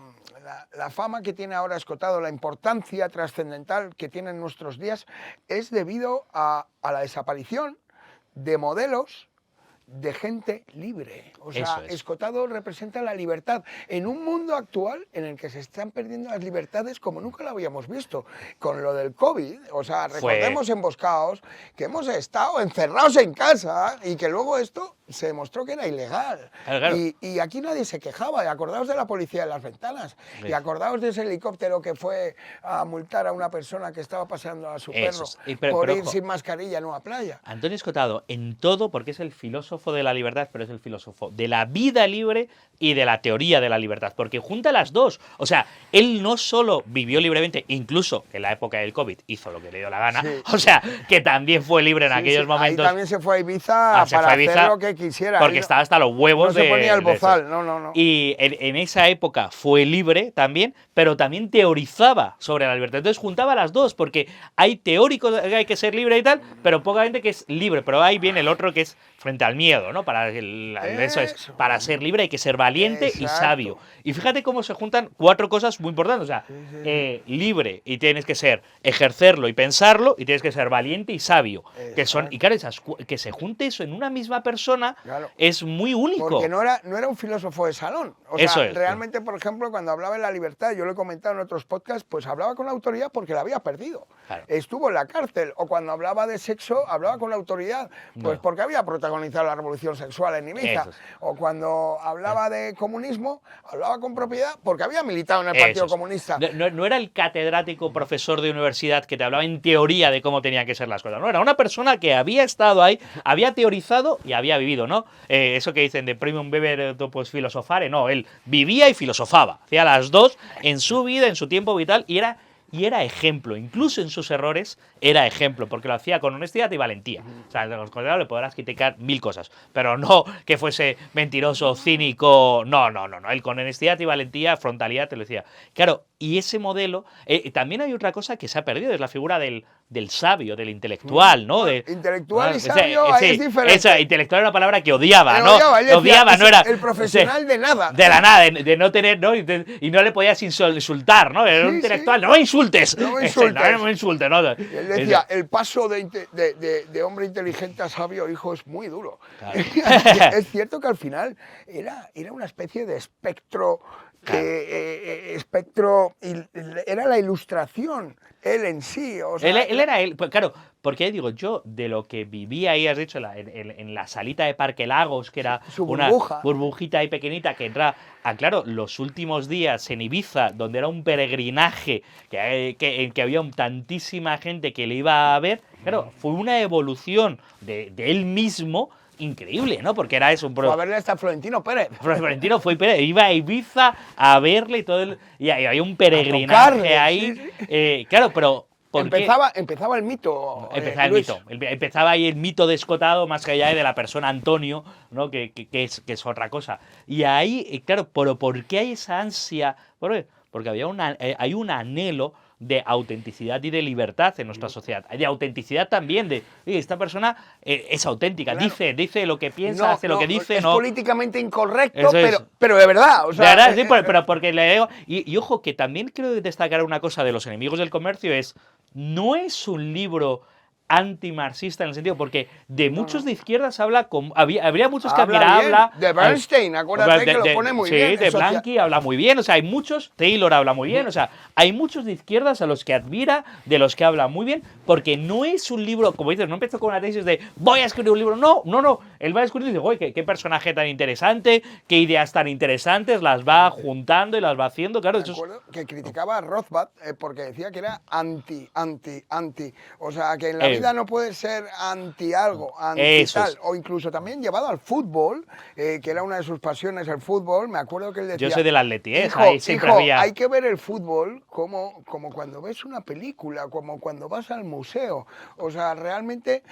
fama que tiene ahora Escotado, la importancia trascendental que tiene en nuestros días, es debido a la desaparición de modelos de gente libre. O sea, Escotado representa la libertad en un mundo actual en el que se están perdiendo las libertades como nunca la habíamos visto. Con lo del COVID, o sea, recordemos Emboscados que hemos estado encerrados en casa y que luego esto se demostró que era ilegal. Claro. Y aquí nadie se quejaba. Y acordaos de la policía en las ventanas. Y acordaos de ese helicóptero que fue a multar a una persona que estaba paseando a su perro por ir sin mascarilla en una playa. Antonio Escotado, en todo, porque es el filósofo de la libertad, pero es el filósofo de la vida libre y de la teoría de la libertad, porque junta las dos. O sea, él no solo vivió libremente, incluso en la época del COVID hizo lo que le dio la gana, o sea, que también fue libre en aquellos momentos. Ahí también se fue a Ibiza para hacer lo que quisiera. Porque estaba hasta los huevos no se ponía el bozal, no. Y en esa época fue libre también, pero también teorizaba sobre la libertad. Entonces juntaba las dos, porque hay teóricos de que hay que ser libre y tal, pero poca gente que es libre. Pero ahí viene el otro que es frente al miedo, ¿no? Para ser libre hay que ser valiente y sabio. Y fíjate cómo se juntan cuatro cosas muy importantes. O sea, libre y tienes que ejercerlo y pensarlo, y tienes que ser valiente y sabio. Y claro, que se junte eso en una misma persona es muy único. Porque no era un filósofo de salón. O sea, realmente, por ejemplo, cuando hablaba de la libertad, yo lo he comentado en otros podcasts, pues hablaba con la autoridad porque la había perdido. Claro. Estuvo en la cárcel. O cuando hablaba de sexo, hablaba con la autoridad, pues porque había protagonizado la revolución sexual en Ibiza. O cuando hablaba de comunismo, hablaba con propiedad porque había militado en el Partido Comunista. No era el catedrático profesor de universidad que te hablaba en teoría de cómo tenían que ser las cosas. No, era una persona que había estado ahí, había teorizado y había vivido, ¿no? Eso que dicen de primum vivere pues filosofare, no, él vivía y filosofaba. Hacía las dos en su vida, en su tiempo vital, y era ejemplo, incluso en sus errores era ejemplo, porque lo hacía con honestidad y valentía. O sea, a los colegas le podrás criticar mil cosas, pero no que fuese mentiroso, cínico, no. Él con honestidad y valentía, frontalidad, te lo decía. Claro, y ese modelo, también hay otra cosa que se ha perdido, es la figura del sabio, del intelectual, ¿no? Intelectual y sabio, ahí es diferente. Intelectual era una palabra que odiaba, ¿no? Odiaba, no era el profesional de nada. De la nada, de no tener, ¿no? Y no le podías insultar, ¿no? Era un intelectual, no me insultes. No me insultes, ¿no? Él decía, el paso de hombre inteligente a sabio, hijo, es muy duro. Claro. Es cierto que al final era una especie de espectro. Claro. Era la ilustración, él en sí. O sea, él era él, pues claro, porque digo, yo de lo que vivía ahí, has dicho, en la salita de Parque Lagos, que era una burbujita ahí pequeñita que entra, claro, los últimos días en Ibiza, donde era un peregrinaje, que había tantísima gente que le iba a ver, claro, fue una evolución de él mismo increíble, ¿no? Porque era eso. Fue a verle hasta Florentino Pérez. Florentino Pérez, iba a Ibiza a verle y todo y había un peregrinaje ahí. Sí. Claro, pero empezaba el mito. Empezaba ahí el mito de Escotado, más que allá de la persona Antonio, ¿no? que es otra cosa. Y ahí, claro, pero ¿por qué hay esa ansia? Porque hay un anhelo de autenticidad y de libertad en nuestra sociedad. De autenticidad también, de oye, esta persona es auténtica, Claro. dice lo que piensa, hace lo que dice, es no. políticamente incorrecto, Eso es. pero de verdad. O sea, De verdad, sí, pero porque le digo. Y ojo, que también quiero destacar una cosa de Los enemigos del comercio es. No es un libro antimarxista en el sentido, porque de muchos de izquierdas habla como. Habría muchos que bien. De Bernstein, acuérdate que lo pone muy sí, bien. Sí, de Blanqui habla muy bien, o sea, hay muchos. Taylor habla muy bien, o sea, hay muchos de izquierdas a los que admira, de los que habla muy bien, porque no es un libro, como dices, no empezó con una tesis de voy a escribir un libro. No. Él va a escribir y dice, oye, qué personaje tan interesante, qué ideas tan interesantes, las va juntando y las va haciendo, claro. Me acuerdo que criticaba a Rothbard porque decía que era anti. O sea, que en la vida no puede ser anti algo, anti Eso tal. es. O incluso también llevado al fútbol, que era una de sus pasiones el fútbol. Me acuerdo que él decía... Yo soy del Atleti, hijo, ahí siempre había... hay que ver el fútbol como cuando ves una película, como cuando vas al museo. O sea, realmente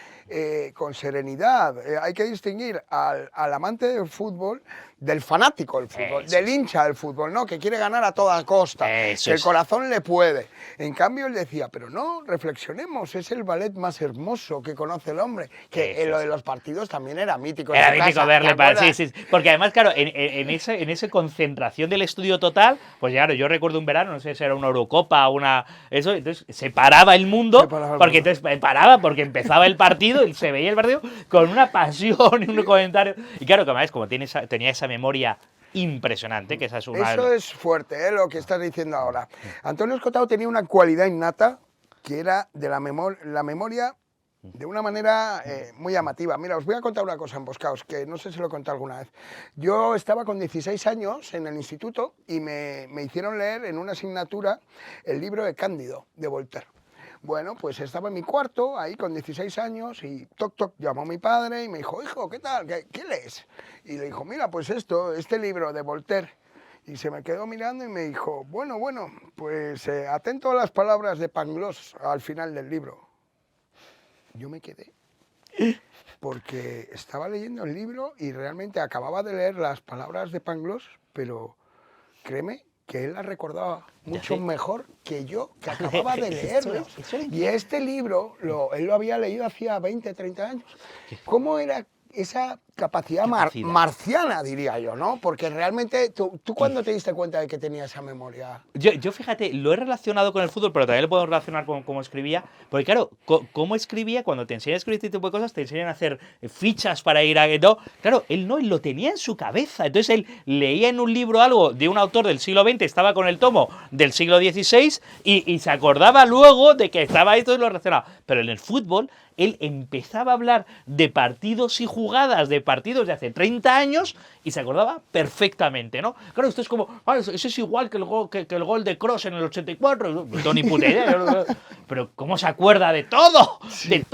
con serenidad. Hay que distinguir al amante del fútbol del fanático del fútbol, del hincha del fútbol, ¿no? Que quiere ganar a toda costa, que el corazón le puede. En cambio, él decía, pero no, reflexionemos, es el ballet más hermoso que conoce el hombre, que lo de los partidos también era mítico. Era mítico verle, sí. Porque además, claro, en esa concentración del estudio total, pues claro, yo recuerdo un verano, no sé si era una Eurocopa o una... Eso, entonces se paraba el mundo, porque empezaba el partido y se veía el partido con una pasión y un comentario. Y claro, que además, como tenía esa memoria impresionante, que esa es una... Eso es fuerte, lo que estás diciendo ahora. Antonio Escotado tenía una cualidad innata que era de la memoria de una manera muy llamativa. Mira, os voy a contar una cosa, emboscaos, que no sé si lo he contado alguna vez. Yo estaba con 16 años en el instituto y me hicieron leer en una asignatura el libro de Cándido, de Voltaire. Bueno, pues estaba en mi cuarto, ahí con 16 años, y toc, llamó a mi padre y me dijo, hijo, ¿qué tal? ¿Qué lees? Y le dijo, mira, pues este libro de Voltaire. Y se me quedó mirando y me dijo, bueno, pues atento a las palabras de Pangloss al final del libro. Yo me quedé, porque estaba leyendo el libro y realmente acababa de leer las palabras de Pangloss, pero créeme que él las recordaba mucho mejor que yo, que acababa de leerlo. Y este libro, él lo había leído hacía 20, 30 años. ¿Cómo era esa capacidad marciana, diría yo, ¿no? Porque realmente, ¿tú cuándo te diste cuenta de que tenía esa memoria? Yo fíjate, lo he relacionado con el fútbol, pero también lo puedo relacionar con cómo escribía. Porque claro, cómo escribía, cuando te enseñan a escribir este tipo de cosas, te enseñan a hacer fichas para ir a... No, claro, él lo tenía en su cabeza. Entonces él leía en un libro algo de un autor del siglo XX, estaba con el tomo del siglo XVI y se acordaba luego de que estaba ahí todo y lo relacionaba. Pero en el fútbol... Él empezaba a hablar de partidos y jugadas de partidos de hace 30 años y se acordaba perfectamente, ¿no? Claro, esto es como, eso es igual que el gol de Kroos en el 84. No tengo ni puta idea. Pero ¿cómo se acuerda de todo? Sí, de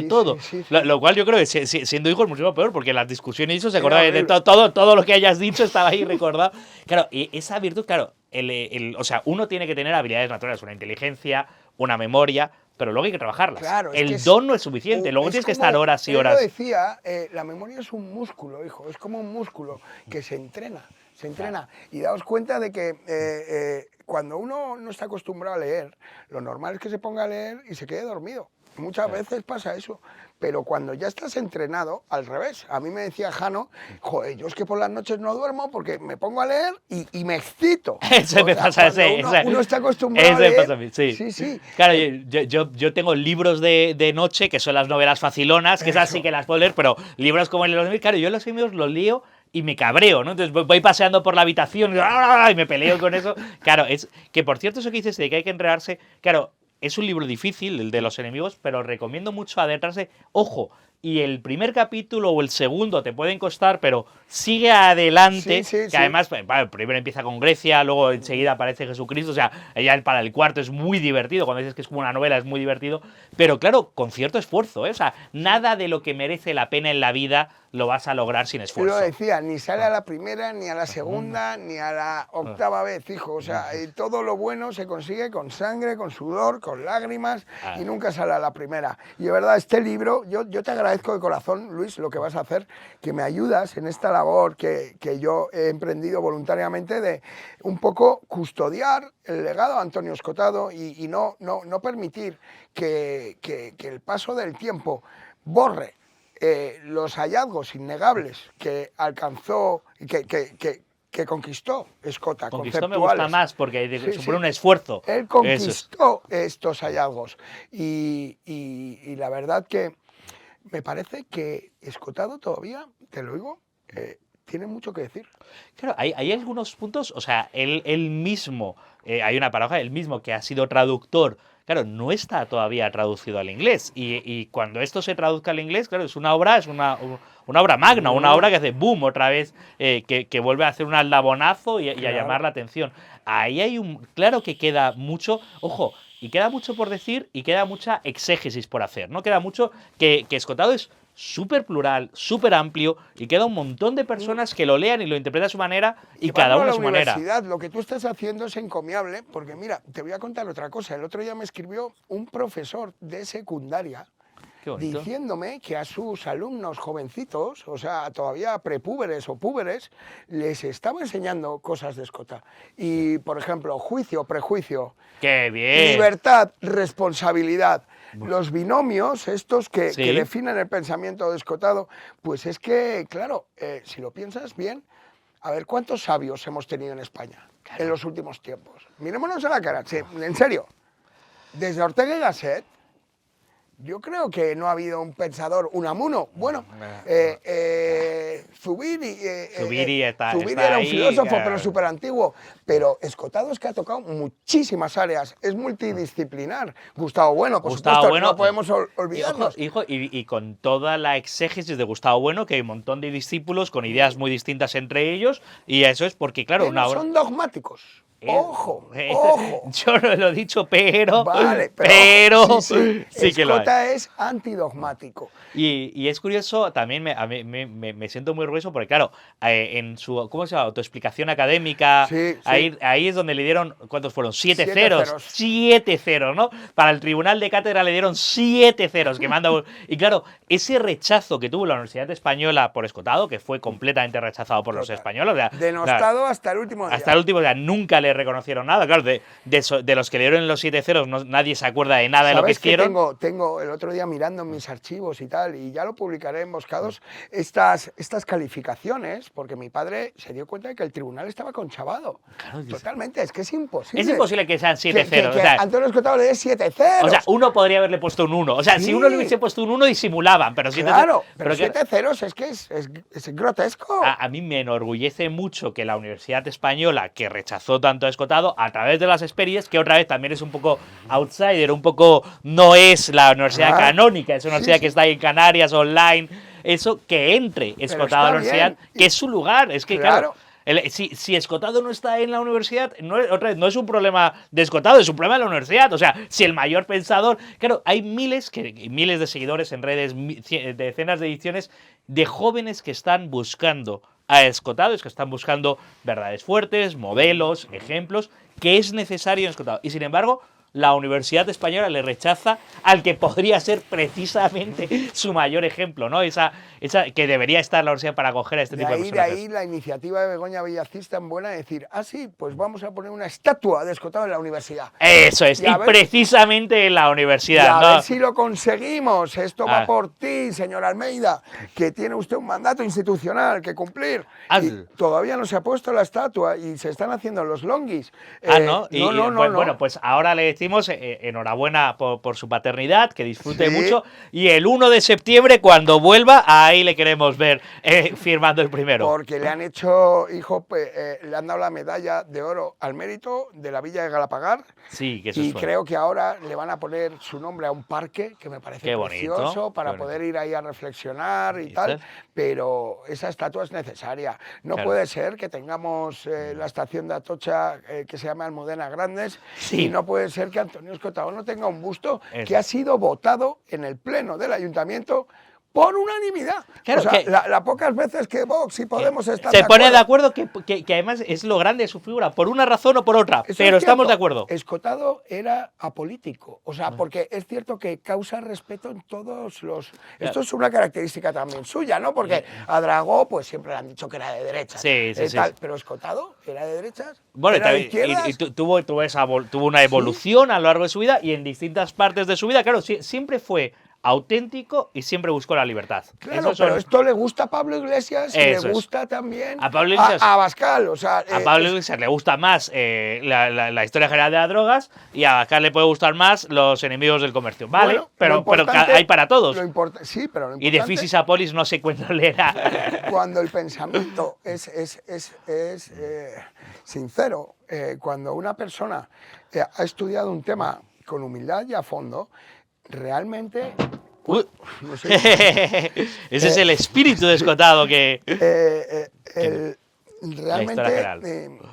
todo. Sí. Lo cual yo creo que siendo hijo es mucho peor, porque en las discusiones se acordaba de todo lo que hayas dicho, estaba ahí recordado. Claro, y esa virtud, claro, o sea, uno tiene que tener habilidades naturales, una inteligencia, una memoria, pero luego hay que trabajarlas. Claro, el don no es suficiente, luego tienes que estar horas y horas. Él lo decía, la memoria es un músculo, hijo, es como un músculo que se entrena. Claro. Y daos cuenta de que cuando uno no está acostumbrado a leer, lo normal es que se ponga a leer y se quede dormido. Muchas veces pasa eso, pero cuando ya estás entrenado, al revés. A mí me decía Jano, joder, yo es que por las noches no duermo porque me pongo a leer y me excito. Eso me pasa, uno está acostumbrado a leer. Pasa a mí, sí. Claro, yo tengo libros de noche, que son las novelas facilonas, que esas sí que las puedo leer, pero libros como el de los... Claro, yo los libros los leo y me cabreo, ¿no? Entonces voy paseando por la habitación y me peleo con eso. Claro, es que por cierto eso que dices de que hay que enredarse, claro, es un libro difícil, el de los enemigos, pero recomiendo mucho adentrarse. Ojo, y el primer capítulo o el segundo te pueden costar, pero sigue adelante, que además, bueno, primero empieza con Grecia, luego enseguida aparece Jesucristo, o sea, ya para el cuarto es muy divertido, cuando dices que es como una novela es muy divertido, pero claro, con cierto esfuerzo, ¿eh? O sea, nada de lo que merece la pena en la vida lo vas a lograr sin Yo esfuerzo. lo decía, ni sale a la primera, ni a la segunda, ni a la octava vez, hijo. O sea, todo lo bueno se consigue con sangre, con sudor, con lágrimas y nunca sale a la primera. Y de verdad, este libro, yo te agradezco de corazón, Luis, lo que vas a hacer, que me ayudas en esta labor que yo he emprendido voluntariamente de un poco custodiar el legado de Antonio Escotado y no permitir que el paso del tiempo borre los hallazgos innegables que alcanzó y que conquistó Escota, Conquistó me gusta más porque supone un esfuerzo. Él conquistó estos hallazgos y la verdad que me parece que Escotado todavía, te lo digo, tiene mucho que decir. Claro, hay algunos puntos, o sea, él mismo, hay una paradoja, él mismo que ha sido traductor, claro, no está todavía traducido al inglés. Y cuando esto se traduzca al inglés, claro, es una obra magna, una obra que hace boom otra vez, que vuelve a hacer un aldabonazo y a llamar la atención. Ahí hay claro que queda mucho, ojo, y queda mucho por decir y queda mucha exégesis por hacer, ¿no? Queda mucho que Escotado es súper plural, súper amplio y queda un montón de personas que lo lean y lo interpretan a su manera y cada uno a su manera. Lo que tú estás haciendo es encomiable porque mira, te voy a contar otra cosa. El otro día me escribió un profesor de secundaria diciéndome que a sus alumnos jovencitos, o sea, todavía prepúberes o púberes, les estaba enseñando cosas de Escota. Y, por ejemplo, juicio, prejuicio, ¡qué bien! Libertad, responsabilidad. Los binomios, estos que definen el pensamiento de Escotado, pues es que, claro, si lo piensas bien, a ver, ¿cuántos sabios hemos tenido en España en los últimos tiempos? Mirémonos a la cara, en serio. Desde Ortega y Gasset, yo creo que no ha habido un pensador, Unamuno. Bueno, Zubiri era un filósofo, pero súper antiguo. Pero Escotado es que ha tocado muchísimas áreas, es multidisciplinar. Gustavo Bueno, por supuesto, no podemos olvidarnos. Y con toda la exégesis de Gustavo Bueno, que hay un montón de discípulos con ideas muy distintas entre ellos, y eso es porque, claro, son dogmáticos. Ojo, ojo. Yo no lo he dicho, pero. Vale, pero sí que lo hay. Escota es antidogmático. Y es curioso, también me siento muy orgulloso porque, claro, en su, ¿cómo se llama? Autoexplicación académica, ahí es donde le dieron, ¿cuántos fueron? 7 ceros. 7 ceros, ¿no? Para el Tribunal de Cátedra le dieron 7 ceros. Y claro, ese rechazo que tuvo la Universidad Española por Escotado, que fue completamente rechazado por los españoles. O sea, denostado hasta el último día. Hasta el último día, nunca le reconocieron nada. Claro, de los que le dieron los 7 ceros, nadie se acuerda de nada de lo que hicieron. Tengo el otro día mirando en mis archivos y tal, y ya lo publicaré en Boscados, estas calificaciones, porque mi padre se dio cuenta de que el tribunal estaba conchavado. Claro, totalmente, es que es imposible. Es imposible que sean 7 ceros. O sea, Antonio Escotado le dé 7 ceros. O sea, uno podría haberle puesto un 1. O sea, si uno le hubiese puesto un 1, disimulaban. Pero 7 pero 7 ceros es que es grotesco. A mí me enorgullece mucho que la Universidad Española, que rechazó tanto a Escotado, a través de las experiencias, que otra vez también es un poco outsider, un poco no es la universidad canónica, es una universidad que está ahí en Canarias, online, eso, que entre Escotado a la universidad, que es su lugar. Es que, claro, si Escotado no está en la universidad, otra vez, no es un problema de Escotado, es un problema de la universidad. O sea, si el mayor pensador. Claro, hay miles de seguidores en redes, decenas de ediciones de jóvenes que están buscando a Escotado, que están buscando verdades fuertes, modelos, ejemplos, que es necesario en Escotado. Y sin embargo, la Universidad Española le rechaza al que podría ser precisamente su mayor ejemplo, ¿no? Esa que debería estar la universidad para acoger a este tipo de personas. De ahí la iniciativa de Begoña Villacís tan buena de decir, sí, pues vamos a poner una estatua de Escotado en la universidad. Eso es, y precisamente en la universidad. A ver si lo conseguimos. Esto va por ti, señor Almeida, que tiene usted un mandato institucional que cumplir. Y todavía no se ha puesto la estatua y se están haciendo los longuis. ¿No? Bueno, pues ahora le decimos enhorabuena por su paternidad, que disfrute mucho, y el 1 de septiembre, cuando vuelva, ahí le queremos ver firmando el primero. Porque le han hecho, hijo, le han dado la medalla de oro al mérito de la Villa de Galapagar. Sí, que eso y creo que ahora le van a poner su nombre a un parque, que me parece precioso, para poder ir ahí a reflexionar y tal, pero esa estatua es necesaria. No puede ser que tengamos la estación de Atocha que se llama Almudena Grandes, y no puede ser que Antonio Escotado no tenga un busto que ha sido votado en el pleno del ayuntamiento por unanimidad. Claro, o sea, que- las pocas veces que Vox y Podemos están se de pone de acuerdo. acuerdo que además es lo grande de su figura, por una razón o por otra, Eso pero es estamos cierto. de acuerdo. Escotado era apolítico, o sea, porque es cierto que causa respeto en todos los... Esto es una característica también suya, ¿no? Porque a Dragó pues siempre le han dicho que era de derechas, Sí, sí, sí. pero Escotado era de derechas, Bueno, era de también- izquierdas. y tuvo una evolución a lo largo de su vida y en distintas partes de su vida, claro, siempre fue auténtico y siempre buscó la libertad. Claro, Esos son- pero esto le gusta a Pablo Iglesias y le Eso es. gusta también A Pablo Iglesias- a Abascal, o sea... A Pablo Iglesias le gusta más la historia general de las drogas y a Abascal le puede gustar más los enemigos del comercio. Vale, bueno, lo pero importante- hay para todos. Sí, pero lo Y de importante- Fisis a Polis no sé cuándo leerá. Cuando el pensamiento es sincero, cuando una persona ha estudiado un tema con humildad y a fondo, realmente... Uy. no sé, Ese es el espíritu descotado que... realmente general.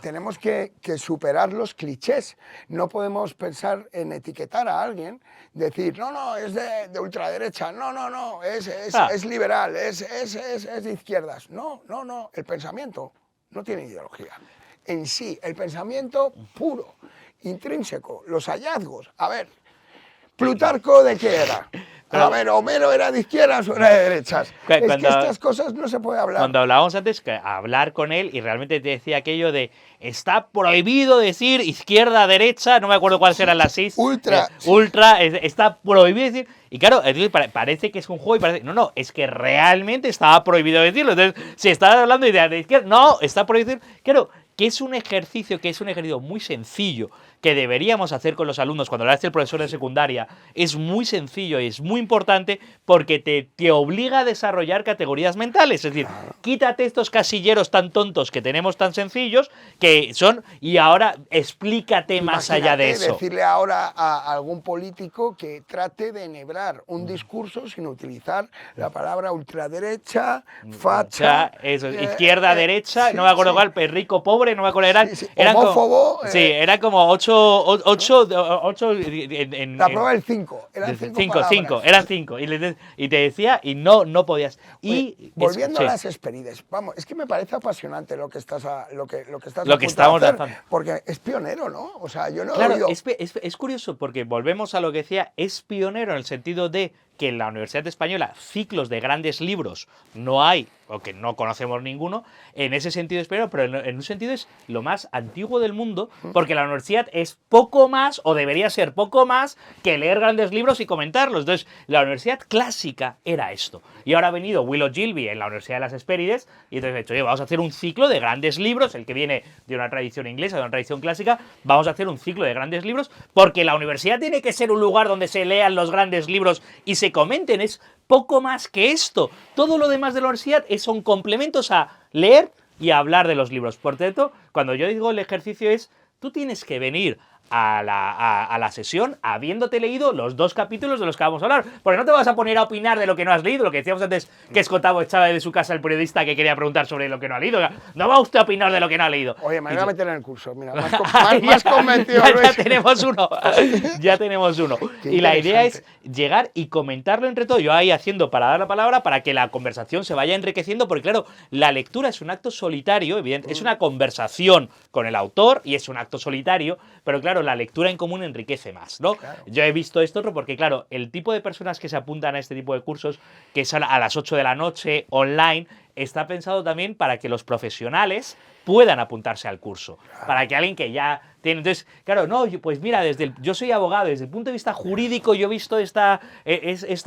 tenemos que superar los clichés. No podemos pensar en etiquetar a alguien, decir, no, es de ultraderecha, no, es liberal, es de izquierdas. No, el pensamiento no tiene ideología. En sí, el pensamiento puro, intrínseco, los hallazgos. A ver, ¿Plutarco de qué era? A ver, ¿Homero era de izquierdas o era de derechas? Es que estas cosas no se puede hablar. Cuando hablábamos antes, que hablar con él y realmente te decía aquello de está prohibido decir izquierda, derecha, no me acuerdo cuáles eran las 6. Ultra. Ultra, está prohibido decir. Y claro, entonces parece que es un juego y parece. No, es que realmente estaba prohibido decirlo. Entonces, si estás hablando de izquierda, no, está prohibido decir. Claro, que es un ejercicio muy sencillo que deberíamos hacer con los alumnos cuando lo hace el profesor de secundaria. Es muy sencillo y es muy importante porque te obliga a desarrollar categorías mentales. Es decir, quítate estos casilleros tan tontos que tenemos tan sencillos que son y ahora explícate más allá de Imagínate eso. decirle ahora a algún político que trate de enhebrar un discurso sin utilizar la palabra ultraderecha, facha, Eso, izquierda, derecha, sí, no me acuerdo sí. cuál, rico, pobre, no me acuerdo, eran, Sí, eran homófobo, como, sí, eran como ocho en La prueba del 5. Eran 5 cinco, eran 5, y te decía, y no podías. Oye, volviendo sí. a las Hespérides, vamos, es que me parece apasionante lo que estás Lo que a punto de estamos hacer, lanzando. porque es pionero, ¿no? O sea, yo no he Claro, oído... es curioso porque volvemos a lo que decía, es pionero en el sentido de que en la Universidad Española ciclos de grandes libros no hay, o que no conocemos ninguno, en ese sentido es pionero, pero en un sentido es lo más antiguo del mundo, porque la universidad es poco más, o debería ser poco más, que leer grandes libros y comentarlos. Entonces, la universidad clásica era esto. Y ahora ha venido Willow Gilby en la Universidad de las Hespérides, y entonces ha dicho, oye, vamos a hacer un ciclo de grandes libros, el que viene de una tradición inglesa, de una tradición clásica, vamos a hacer un ciclo de grandes libros, porque la universidad tiene que ser un lugar donde se lean los grandes libros y se comenten, es poco más que esto. Todo lo demás de la universidad son complementos a leer y a hablar de los libros. Por tanto, cuando yo digo el ejercicio es, tú tienes que venir a la sesión habiéndote leído los 2 capítulos de los que vamos a hablar. Porque no te vas a poner a opinar de lo que no has leído, lo que decíamos antes, que Escotado echaba de su casa el periodista que quería preguntar sobre lo que no ha leído. No va usted a opinar de lo que no ha leído. Oye, me Y voy a yo- meter en el curso, mira, más convencido, ya Luis. tenemos uno. Ya tenemos uno. Qué Y la idea es interesante. llegar y comentarlo entre todos. Yo ahí haciendo para dar la palabra para que la conversación se vaya enriqueciendo, porque claro, la lectura es un acto solitario, evidente, es una conversación con el autor y es un acto solitario, pero claro, la lectura en común enriquece más, ¿no? Claro. Yo he visto esto otro porque claro, el tipo de personas que se apuntan a este tipo de cursos, que es a las 8 de la noche online, está pensado también para que los profesionales puedan apuntarse al curso. Para que alguien que ya tiene... Entonces, claro, no, pues mira, yo soy abogado, desde el punto de vista jurídico yo he visto esta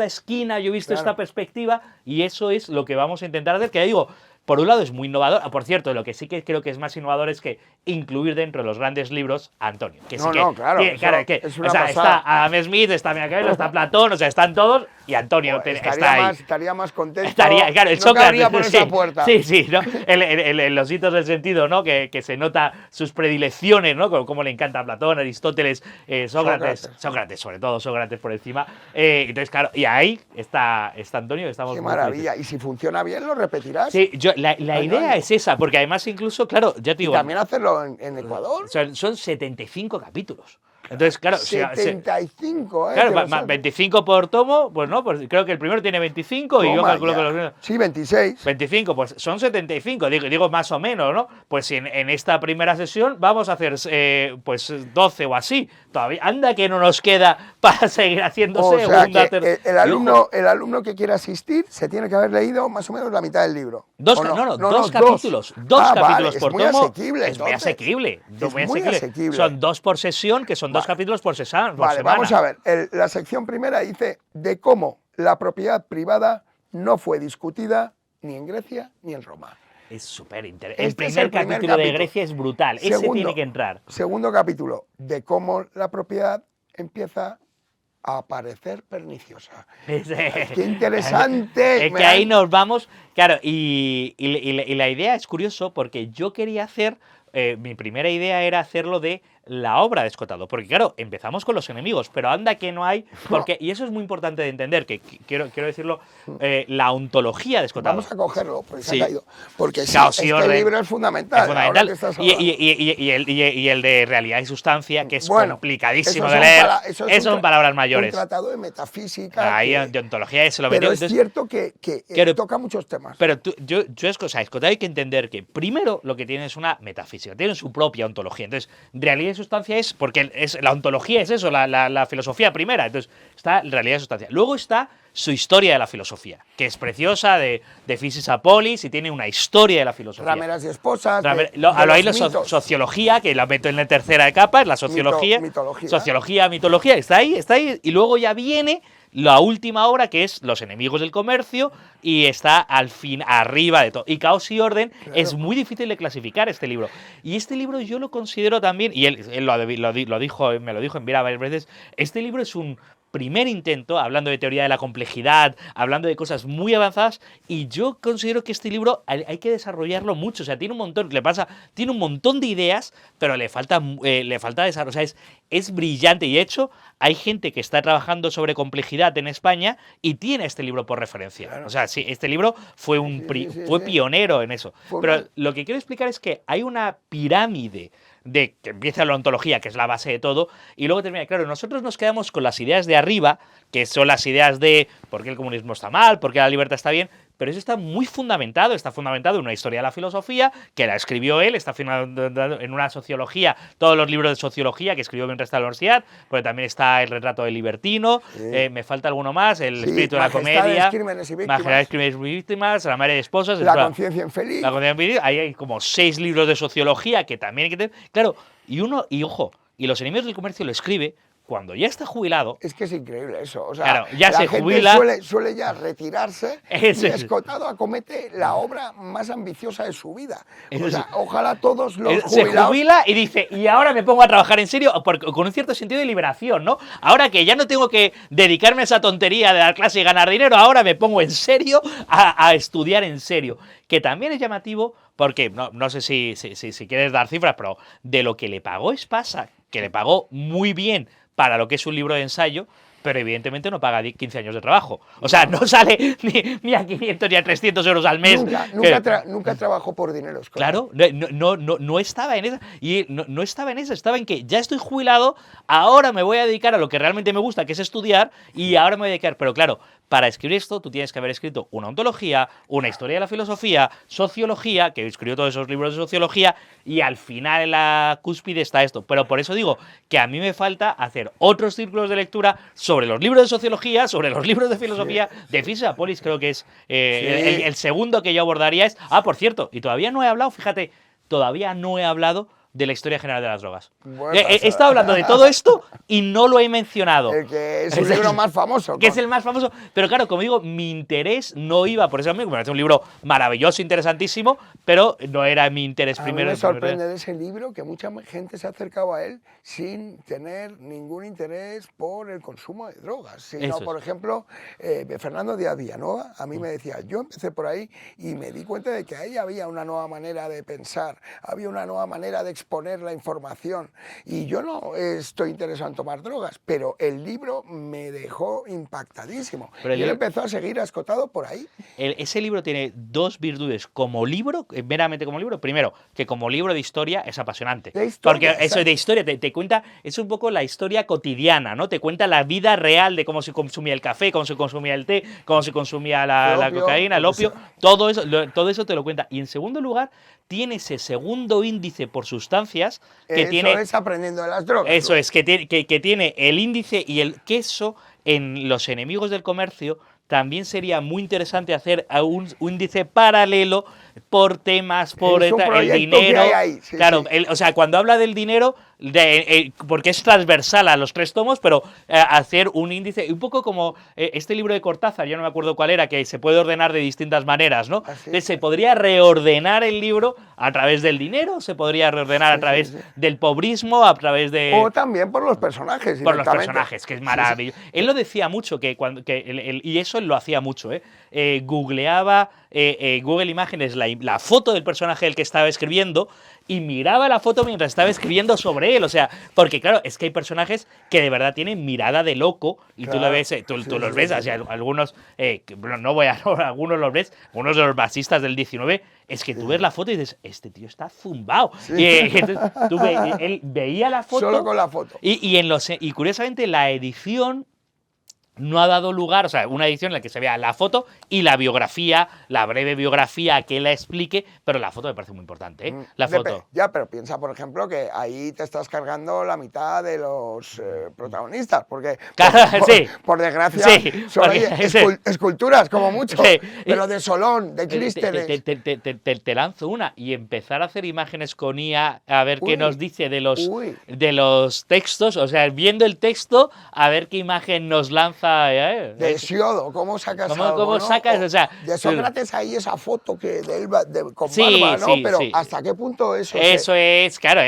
esquina, yo he visto Claro. esta perspectiva y eso es lo que vamos a intentar hacer, que ya digo, por un lado es muy innovador. Por cierto, lo que sí que creo que es más innovador es que incluir dentro de los grandes libros a Antonio. Que sí No, que, no, claro, que- eso claro, que, es una o sea, pasada. está Adam Smith, está Maquiavelo, está Platón, o sea, están todos y Antonio está ahí. Estaría más contento. Estaría, claro, el no Sócrates. cabría por sí, esa puerta. Sí, sí, ¿no? En los hitos del sentido, ¿no? Que se nota sus predilecciones, ¿no? Como le encanta a Platón, Aristóteles, Sócrates, sobre todo Sócrates por encima. Entonces, claro, y ahí está Antonio, que estamos Qué muy felices. maravilla. Y si funciona bien, lo repetirás. Sí, la Ay, idea no. es esa, porque además incluso, claro, ya te Y digo, también hacerlo en Ecuador. son 75 capítulos. Entonces, claro, 75, claro, que lo sabes. 25 por tomo, pues no, pues creo que el primero tiene 25 y yo Toma calculo ya. que los primeros... Sí, 26. 25, pues son 75, digo más o menos, ¿no? Pues en esta primera sesión vamos a hacer pues 12 o así. Todavía, anda que no nos queda para seguir haciendo O sea segunda, que el alumno que quiera asistir se tiene que haber leído más o menos la mitad del libro. Dos, ¿O dos capítulos. Dos capítulos vale, por es muy tomo. asequible, Es muy entonces. asequible. Es muy asequible. Son 2 por sesión, que son 2 Vale. capítulos por, por Vale, semana. vamos a ver. La sección primera dice de cómo la propiedad privada no fue discutida ni en Grecia ni en Roma. Es súper interesante. Este El es primer el primer capítulo de capítulo. Grecia es brutal. Ese Segundo, tiene que entrar. Segundo capítulo, de cómo la propiedad empieza a parecer perniciosa. ¡Qué interesante! Es que ahí nos vamos. Claro, y la idea es curioso porque yo quería hacer. Mi primera idea era hacerlo de la obra de Escotado. Porque, claro, empezamos con los enemigos, pero anda que no hay. Porque, y eso es muy importante de entender, que quiero decirlo, la ontología de Escotado. Vamos a cogerlo, porque se Sí. ha caído. Porque sí, Caos y este orden. libro es fundamental. Es fundamental. ahora que estás hablando. Y el de realidad y sustancia, que es Bueno, complicadísimo esos de son leer. eso Eso son palabras Un mayores. tratado de metafísica. Ahí que- de ontología se lo pero metió. es Entonces, cierto que Claro, toca muchos temas. pero yo es cosa, Escotado hay que entender que primero lo que tiene es una metafísica, tiene su propia ontología. Entonces, realidad y sustancia es, porque la ontología es eso, la filosofía primera. Entonces, está realidad y sustancia. Luego está su historia de la filosofía, que es preciosa, de Physis a Polis, y tiene una historia de la filosofía. Rameras y esposas. Ahí la mitos. sociología, que la meto en la tercera capa, es la sociología. Mitología. Sociología, mitología, está ahí. Y luego ya viene la última obra, que es Los enemigos del comercio, y está al fin, arriba de todo. Y Caos y Orden, es muy difícil de clasificar este libro. Y este libro yo lo considero también, y él lo dijo, me lo dijo en vida varias veces, este libro es un primer intento, hablando de teoría de la complejidad, hablando de cosas muy avanzadas, y yo considero que este libro hay que desarrollarlo mucho. O sea, tiene un montón, tiene un montón de ideas, pero le falta desarrollo. O sea, es brillante. Y de hecho, hay gente que está trabajando sobre complejidad en España y tiene este libro por referencia. Claro. O sea, sí, este libro fue fue pionero en eso. Fue Pero una- lo que quiero explicar es que hay una pirámide de que empieza la ontología, que es la base de todo, y luego termina. Claro, nosotros nos quedamos con las ideas de arriba, que son las ideas de por qué el comunismo está mal, por qué la libertad está bien, pero eso está fundamentado en una historia de la filosofía, que la escribió él, está fundamentado en una sociología, todos los libros de sociología que escribió mientras estaba en la universidad, porque también está El retrato del libertino, me falta alguno más, El Sí, espíritu de la Majestades, comedia, Crímenes y Víctimas. Majestades, Crímenes y Víctimas, La madre de esposas, La conciencia infeliz. la conciencia infeliz. Ahí hay como 6 libros de sociología que también hay que tener. Claro, y ojo, y Los enemigos del comercio lo escribe cuando ya está jubilado. Es que es increíble eso. O sea, Claro, ya la se gente jubila. suele ya retirarse Eso y es. Escotado acomete la obra más ambiciosa de su vida. Eso O sea, es. ojalá todos los Se jubilados... jubila y dice, y ahora me pongo a trabajar en serio, con un cierto sentido de liberación, ¿no? Ahora que ya no tengo que dedicarme a esa tontería de dar clase y ganar dinero, ahora me pongo en serio a estudiar en serio. Que también es llamativo, porque no sé si quieres dar cifras, pero de lo que le pagó Espasa, que le pagó muy bien para lo que es un libro de ensayo, pero evidentemente no paga 15 años de trabajo. O sea, no sale ni a 500 ni a 300 euros al mes. Nunca trabajó por dinero. Claro, no estaba en esa. Y no estaba en esa, estaba en que ya estoy jubilado, ahora me voy a dedicar a lo que realmente me gusta, que es estudiar, y ahora me voy a dedicar. Pero claro, para escribir esto, tú tienes que haber escrito una ontología, una historia de la filosofía, sociología, que escribió todos esos libros de sociología, y al final en la cúspide está esto. Pero por eso digo que a mí me falta hacer otros círculos de lectura sobre los libros de sociología, sobre los libros de filosofía, de Physis a Polis, creo que es el segundo que yo abordaría es. Ah, por cierto, y todavía no he hablado, fíjate, de la historia general de las drogas. He estado hablando de todo esto y no lo he mencionado. El que es un libro más famoso. Que es el más famoso. Pero claro, como digo, mi interés no iba por eso. Me parece un libro maravilloso, interesantísimo, pero no era mi interés primero. A mí me sorprende de ese libro que mucha gente se ha acercado a él sin tener ningún interés por el consumo de drogas. Sino, por ejemplo, Fernando Díaz Villanueva, a mí me decía, yo empecé por ahí y me di cuenta de que ahí había una nueva manera de pensar, había una nueva manera de explicar exponer la información. Y yo no estoy interesado en tomar drogas, pero el libro me dejó impactadísimo. Pero Y él empezó a seguir a Escotado por ahí. Ese libro tiene dos virtudes como libro, meramente como libro. Primero, que como libro de historia es apasionante. De historia, porque eso exacto. de historia te cuenta, es un poco la historia cotidiana, ¿no? Te cuenta la vida real de cómo se consumía el café, cómo se consumía el té, cómo se consumía la opio, cocaína, el lo que opio, sea. todo eso te lo cuenta. Y en segundo lugar, tiene ese segundo índice por sustancias que Eso tiene. es aprendiendo de las drogas. Eso luego. es, que tiene el índice y el queso en los enemigos del comercio. También sería muy interesante hacer un índice paralelo por temas, por Es un el proyecto que dinero. hay ahí, sí, Claro, sí. o sea, cuando habla del dinero, porque es transversal a los tres tomos, pero hacer un índice, un poco como este libro de Cortázar, yo no me acuerdo cuál era, que se puede ordenar de distintas maneras, ¿no? Así. Entonces, se podría reordenar el libro a través del dinero, se podría reordenar a Sí, través sí, sí. del pobrismo, a través de. O también por los personajes. Por los directamente. personajes, que es Sí, sí. maravilloso. Él lo decía mucho, y eso él lo hacía mucho, googleaba Google Imágenes la foto del personaje del que estaba escribiendo y miraba la foto mientras estaba escribiendo sobre él. O sea, porque claro, es que hay personajes que de verdad tienen mirada de loco y tú Claro. lo ves, Sí, tú sí, los sí, ves, sí, o sea, sí. algunos, bueno, no voy a, algunos los ves, unos de los basistas del 19, es que tú ves la foto y dices, este tío está zumbado. Y entonces él veía la foto. Solo con la foto. Y curiosamente la edición no ha dado lugar, o sea, una edición en la que se vea la foto y la biografía, la breve biografía que la explique, pero la foto me parece muy importante, ¿eh? La foto. Ya, pero piensa, por ejemplo, que ahí te estás cargando la mitad de los protagonistas, porque Claro, sí. por desgracia Sí, son porque- esculturas, como mucho, Sí. pero de Solón, de Te, Clístenes. te lanzo una y empezar a hacer imágenes con IA a ver qué Uy, nos dice uy. de los textos, o sea, viendo el texto, a ver qué imagen nos lanza. De Hesiodo, ¿cómo sacas algo, ¿Cómo no? sacas? O sea, de Sócrates ahí esa foto que de él con Sí, barba, ¿no? sí, Pero sí. ¿hasta qué punto eso Eso es, claro,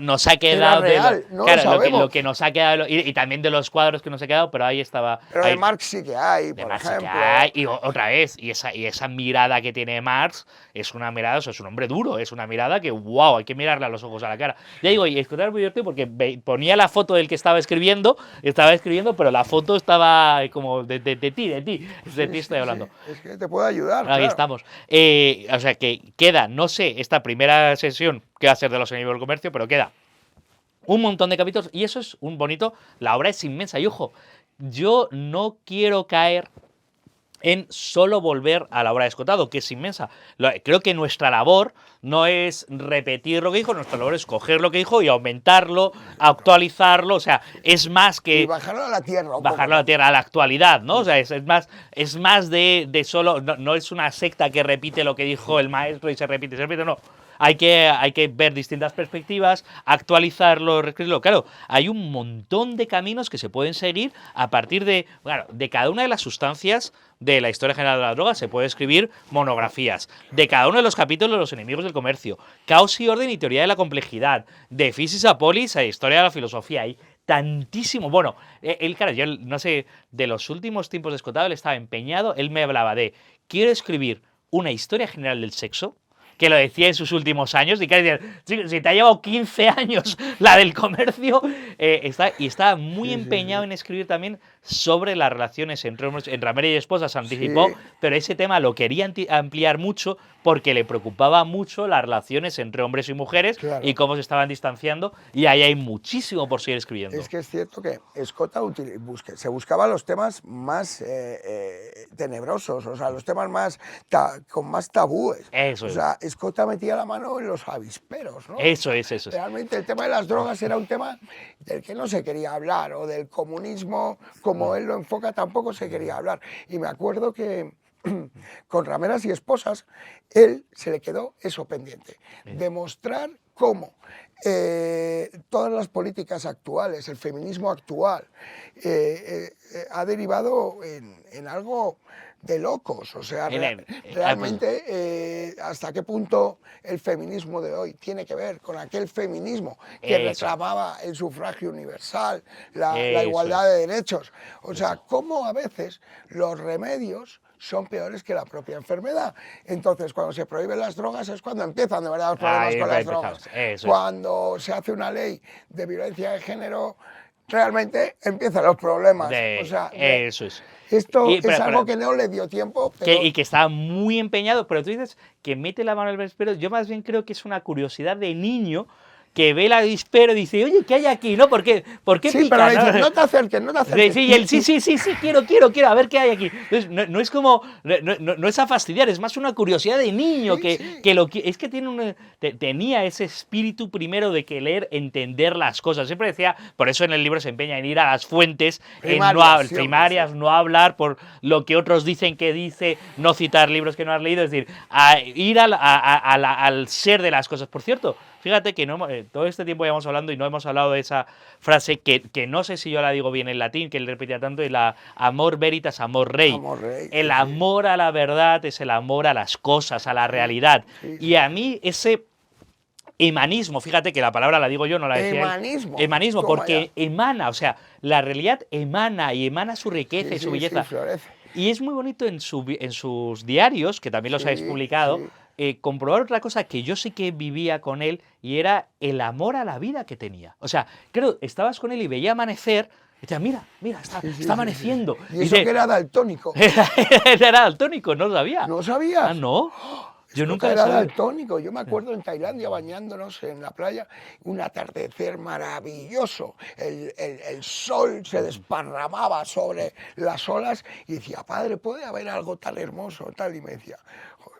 nos ha quedado real? No lo claro, sabemos. lo que nos ha quedado y también de los cuadros que nos ha quedado, pero ahí estaba. Pero ahí, de Marx sí que hay, de por Marx sí que ejemplo. hay, y otra vez, y esa mirada que tiene Marx es una mirada, o sea, es un hombre duro, es una mirada que, wow, hay que mirarle a los ojos a la cara. Ya digo, y escuchar es muy divertido porque ponía la foto del que estaba escribiendo, pero la foto estaba como de ti estoy hablando. Sí. Es que te puede ayudar. Aquí claro. estamos. O sea que queda, no sé, esta primera sesión que va a ser de los enemigos del comercio, pero queda un montón de capítulos y eso es un bonito. La obra es inmensa y ojo, yo no quiero caer en solo volver a la obra de Escotado, que es inmensa. Creo que nuestra labor no es repetir lo que dijo, nuestra labor es coger lo que dijo y aumentarlo, actualizarlo, o sea, es más que. Y bajarlo a la tierra. Bajarlo a la tierra, a la actualidad, ¿no? O sea, es más de solo. No es una secta que repite lo que dijo el maestro y se repite, no. Hay que ver distintas perspectivas, actualizarlo, reescribirlo. Claro, hay un montón de caminos que se pueden seguir a partir de cada una de las sustancias de la historia general de la droga se puede escribir monografías. De cada uno de los capítulos de los enemigos del comercio, caos y orden y teoría de la complejidad, de Physis a Polis a historia de la filosofía. Hay tantísimo. Bueno, claro, yo no sé, de los últimos tiempos de Escotado, él estaba empeñado, él me hablaba de, quiero escribir una historia general del sexo, que lo decía en sus últimos años, y que decía, si te ha llevado 15 años la del comercio, está muy empeñado en escribir también sobre las relaciones entre América y esposa, se anticipó, pero ese tema lo quería ampliar mucho porque le preocupaba mucho las relaciones entre hombres y mujeres y cómo se estaban distanciando, y ahí hay muchísimo por seguir escribiendo. Es que es cierto que Escota se buscaba los temas más tenebrosos, o sea, los temas con más tabúes. Eso es. O sea, Escota metía la mano en los avisperos, ¿no? Eso es. Realmente el tema de las drogas era un tema del que no se quería hablar, o del comunismo, como él lo enfoca, tampoco se quería hablar. Y me acuerdo que con Rameras y Esposas, él se le quedó eso pendiente, demostrar cómo todas las políticas actuales, el feminismo actual, ha derivado en algo de locos, o sea, realmente hasta qué punto el feminismo de hoy tiene que ver con aquel feminismo que reclamaba el sufragio universal, la igualdad de derechos, o sea, cómo a veces los remedios son peores que la propia enfermedad. Entonces, cuando se prohíben las drogas es cuando empiezan de verdad los problemas con las drogas. Cuando se hace una ley de violencia de género, realmente empiezan los problemas. O sea, eso es. Esto es algo que no le dio tiempo. Pero... y que está muy empeñado, pero tú dices que mete la mano en el avispero. Yo más bien creo que es una curiosidad de niño que ve el avispero y dice, oye, ¿qué hay aquí? ¿No? ¿Por qué sí, pica? Pero le dice, no te acerques, no te acerques. Sí, él, sí, quiero, a ver qué hay aquí. Entonces, no es como, no es a fastidiar, es más una curiosidad de niño, es que tenía ese espíritu primero de querer entender las cosas. Siempre decía, por eso en el libro se empeña en ir a las fuentes primarias, no hablar por lo que otros dicen que dice, no citar libros que no has leído, es decir, ir al ser de las cosas. Por cierto, fíjate que todo este tiempo llevamos hablando y no hemos hablado de esa frase que no sé si yo la digo bien en latín, que él repetía tanto, y la amor veritas, amor rei. El amor a la verdad es el amor a las cosas, a la realidad. Y a mí ese emanismo, fíjate que la palabra la digo yo, no la decía él. Emanismo, porque emana, o sea, la realidad emana y emana su riqueza y su belleza. Y es muy bonito en sus diarios, que también los habéis publicado, comprobar otra cosa que yo sí que vivía con él, y era el amor a la vida que tenía. O sea, creo, estabas con él y veía amanecer, y decía, mira, está amaneciendo. Y eso que era daltónico. Era daltónico, no lo sabía. ¿No sabías? Ah, no. Yo nunca era daltónico. Yo me acuerdo en Tailandia bañándonos en la playa, un atardecer maravilloso. El sol se desparramaba sobre las olas y decía, padre, ¿puede haber algo tan hermoso? Tal, y me decía,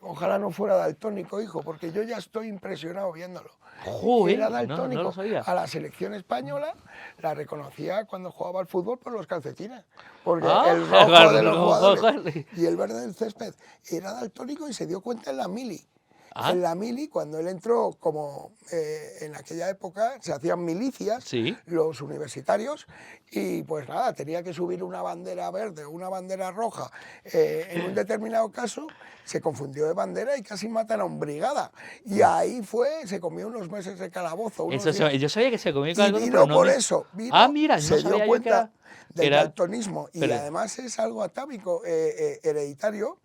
ojalá no fuera daltónico, hijo, porque yo ya estoy impresionado viéndolo. Joder, era daltónico. No lo sabía. A la selección española la reconocía cuando jugaba al fútbol por los calcetines. Porque el rojo de los jugadores y el verde del césped era daltónico, y se dio cuenta en la mili. En la mili, cuando él entró, como en aquella época se hacían milicias, los universitarios, y pues nada, tenía que subir una bandera verde o una bandera roja. En un determinado caso se confundió de bandera y casi matan a un brigada. Y ahí se comió unos meses de calabozo. Yo sabía que se comió calabozo. Y vino por eso, mira, se dio cuenta del daltonismo. Y pero... además es algo atávico, hereditario.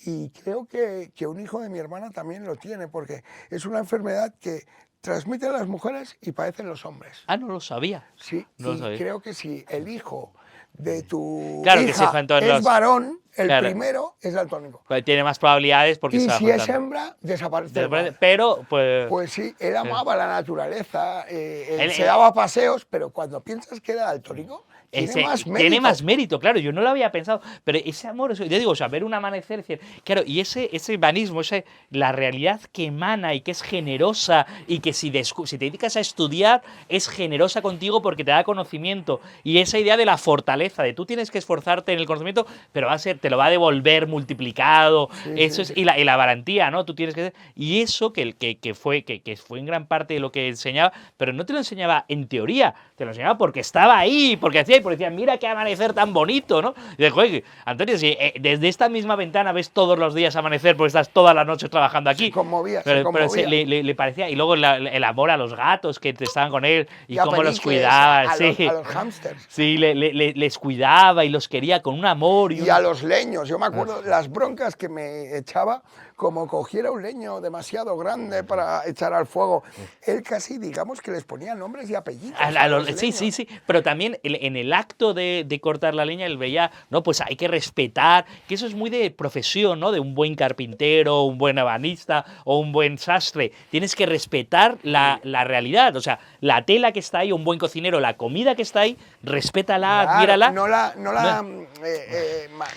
Y creo que un hijo de mi hermana también lo tiene, porque es una enfermedad que transmiten las mujeres y padecen los hombres. Ah, no lo sabía. Sí, no lo sabía. Creo que si el hijo de tu hija es varón, el primero es daltónico. Pues tiene más probabilidades porque y si es hembra, desaparece. Pero, pues sí, él amaba la naturaleza, él se daba paseos, pero cuando piensas que era daltónico, tiene más mérito, claro, yo no lo había pensado, pero ese amor, yo digo, o sea, ver un amanecer, claro, y ese vanismo, la realidad que emana y que es generosa, y que si te dedicas a estudiar, es generosa contigo porque te da conocimiento, y esa idea de la fortaleza, de tú tienes que esforzarte en el conocimiento, pero te lo va a devolver multiplicado, y la garantía, ¿no? Tú tienes que... Y eso que fue en gran parte de lo que enseñaba, pero no te lo enseñaba en teoría, te lo enseñaba porque estaba ahí, porque decían, mira qué amanecer tan bonito, ¿no? Y dices, oye, Antonio, si desde esta misma ventana ves todos los días amanecer porque estás toda la noche trabajando aquí. Se conmovía. Pero le parecía, y luego el amor a los gatos que estaban con él y cómo los cuidaba. A los hámsters. Sí, les cuidaba y los quería con un amor. Y a los leños, yo me acuerdo las broncas que me echaba, como cogiera un leño demasiado grande para echar al fuego. Él casi, digamos, que les ponía nombres y apellidos. Sí, pero también en el acto de cortar la leña, él veía, no, pues hay que respetar, que eso es muy de profesión, ¿no? De un buen carpintero, un buen ebanista o un buen sastre. Tienes que respetar la realidad, o sea, la tela que está ahí, un buen cocinero, la comida que está ahí, respétala, admírala. No la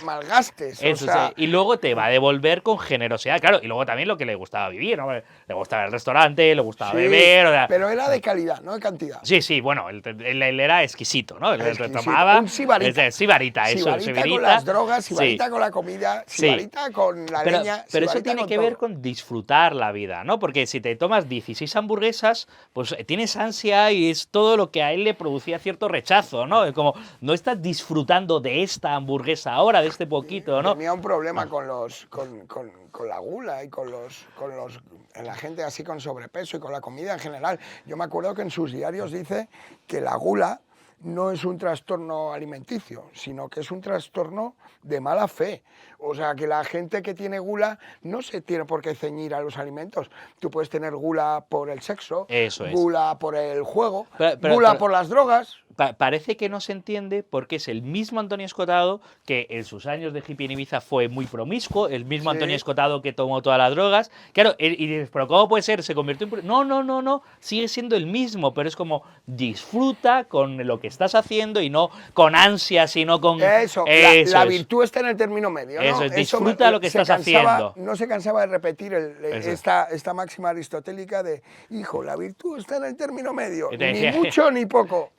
malgastes. Eso, o sea, y luego te va a devolver con generosidad, claro, y luego también lo que le gustaba vivir, ¿no? Le gustaba el restaurante, le gustaba beber. O sea, pero era de calidad, no de cantidad. Sí, bueno, él era exquisito, ¿no? Él tomaba. Un sibarita. Sibarita con las drogas, sibarita con la comida, sibarita con la leña. Pero eso tiene que ver con disfrutar la vida, ¿no? Porque si te tomas 16 hamburguesas, pues tienes ansia y es todo lo que a él le producía cierto rechazo, ¿no? Es como, no estás disfrutando de esta hamburguesa ahora, de este poquito, ¿no? Tenía un problema con la gula y con la gente así con sobrepeso y con la comida en general. Yo me acuerdo que en sus diarios dice que la gula no es un trastorno alimenticio, sino que es un trastorno de mala fe. O sea, que la gente que tiene gula no se tiene por qué ceñir a los alimentos. Tú puedes tener gula por el sexo, Eso es. gula por el juego, Pero- gula por las drogas. Parece que no se entiende porque es el mismo Antonio Escotado que en sus años de hippie en Ibiza fue muy promiscuo, el mismo Sí. Antonio Escotado que tomó todas las drogas. Claro, y dices, pero ¿cómo puede ser? Se convirtió en... No, sigue siendo el mismo, pero es como disfruta con lo que estás haciendo y no con ansias, sino con... Eso, Eso la es. virtud está en el término medio, ¿no? Eso es, disfruta lo que se estás haciendo. No se cansaba de repetir Eso. esta máxima aristotélica de, hijo, la virtud está en el término medio, Te ni decía- mucho ni poco,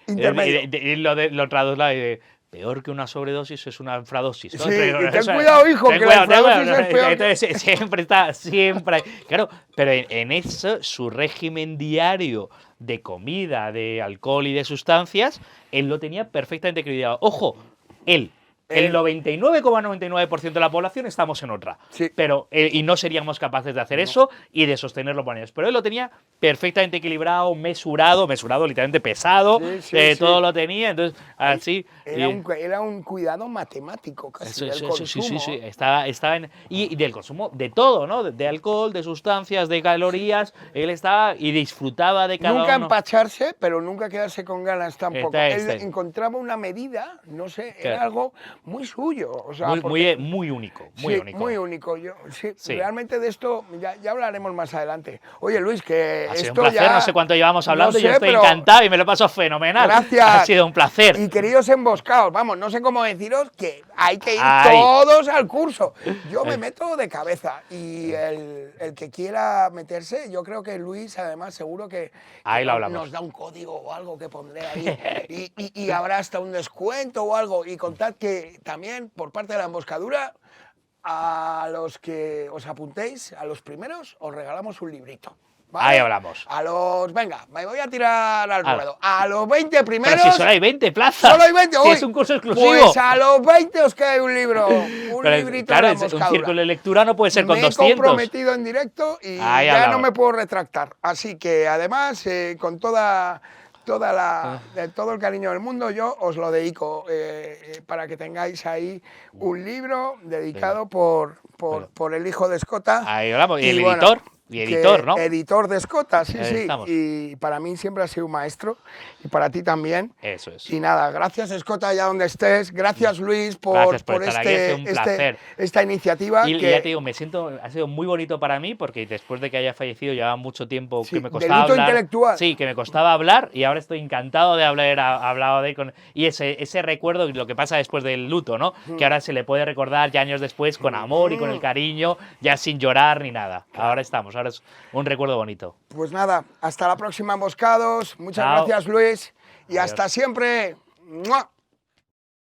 intermedio. Y lo traducla de peor que una sobredosis es una infradosis, ¿no? Sí, y ten Eso es, cuidado, hijo, ten que la cuidado, ten infradosis cuidado. es peor que- Entonces siempre está, siempre. Claro, pero en eso, su régimen diario de comida, de alcohol y de sustancias, él lo tenía perfectamente equilibrado. Ojo, él. El 99,99% de la población estamos en otra. Sí. Pero, y no seríamos capaces de hacer eso y de sostenerlo por años. Pero él lo tenía perfectamente equilibrado, mesurado literalmente pesado, Sí, sí, todo sí. lo tenía. Entonces, así. Era un cuidado matemático casi del consumo. Sí. Estaba y del consumo de todo, ¿no? De alcohol, de sustancias, de calorías. Él estaba y disfrutaba de cada Nunca uno. empacharse, pero nunca quedarse con ganas tampoco. Él Este. encontraba una medida, no sé, Claro. era algo muy suyo. O sea, Muy, porque- muy único, muy Sí, único. muy único. Yo, sí, Sí. realmente de esto ya hablaremos más adelante. Oye, Luis, que Ha sido esto un placer, ya... no sé cuánto llevamos hablando, no yo sé, estoy pero- encantado y me lo paso fenomenal. Gracias. Ha sido un placer. Y queridos emboscados, vamos, no sé cómo deciros que hay que ir Ay. todos al curso. Yo me meto de cabeza y el que quiera meterse, yo creo que Luis, además, seguro que Ahí lo hablamos. nos da un código o algo que pondré ahí y habrá hasta un descuento o algo. Y contad que también, por parte de la emboscadura, a los que os apuntéis, a los primeros, os regalamos un librito. ¿vale? Ahí hablamos. Venga, me voy a tirar al Ala. ruedo. A los 20 primeros... Pero si solo hay 20 plazas. Solo hay 20 Si hoy. es un curso exclusivo. Pues a los 20 os cae un libro, un Pero, librito claro, de la es un emboscadura. círculo de lectura no puede ser con Me he 200. comprometido en directo y Ahí ya hablamos. no me puedo retractar. Así que además, con todo el cariño del mundo, yo os lo dedico para que tengáis ahí un libro dedicado por el hijo de Escota. Ahí hablamos. Y el bueno, editor. Y editor, que ¿no? Editor de Escota, sí, Ahí sí. estamos. Y para mí siempre ha sido un maestro y para ti también. Eso es. Y nada, gracias Escota allá donde estés, gracias Luis Gracias por estar aquí, ha sido un placer. esta iniciativa. Y que ya te digo, ha sido muy bonito para mí porque después de que haya fallecido llevaba mucho tiempo Sí, que me de costaba luto hablar. intelectual. Sí, que me costaba hablar y ahora estoy encantado de haber hablado de él. Y ese recuerdo, y lo que pasa después del luto, ¿no? Que ahora se le puede recordar ya años después con amor y con el cariño, ya sin llorar ni nada. Ahora es un recuerdo bonito. Pues nada, hasta la próxima, emboscados. Muchas Chao. gracias Luis y Adiós. hasta siempre. ¡Mua!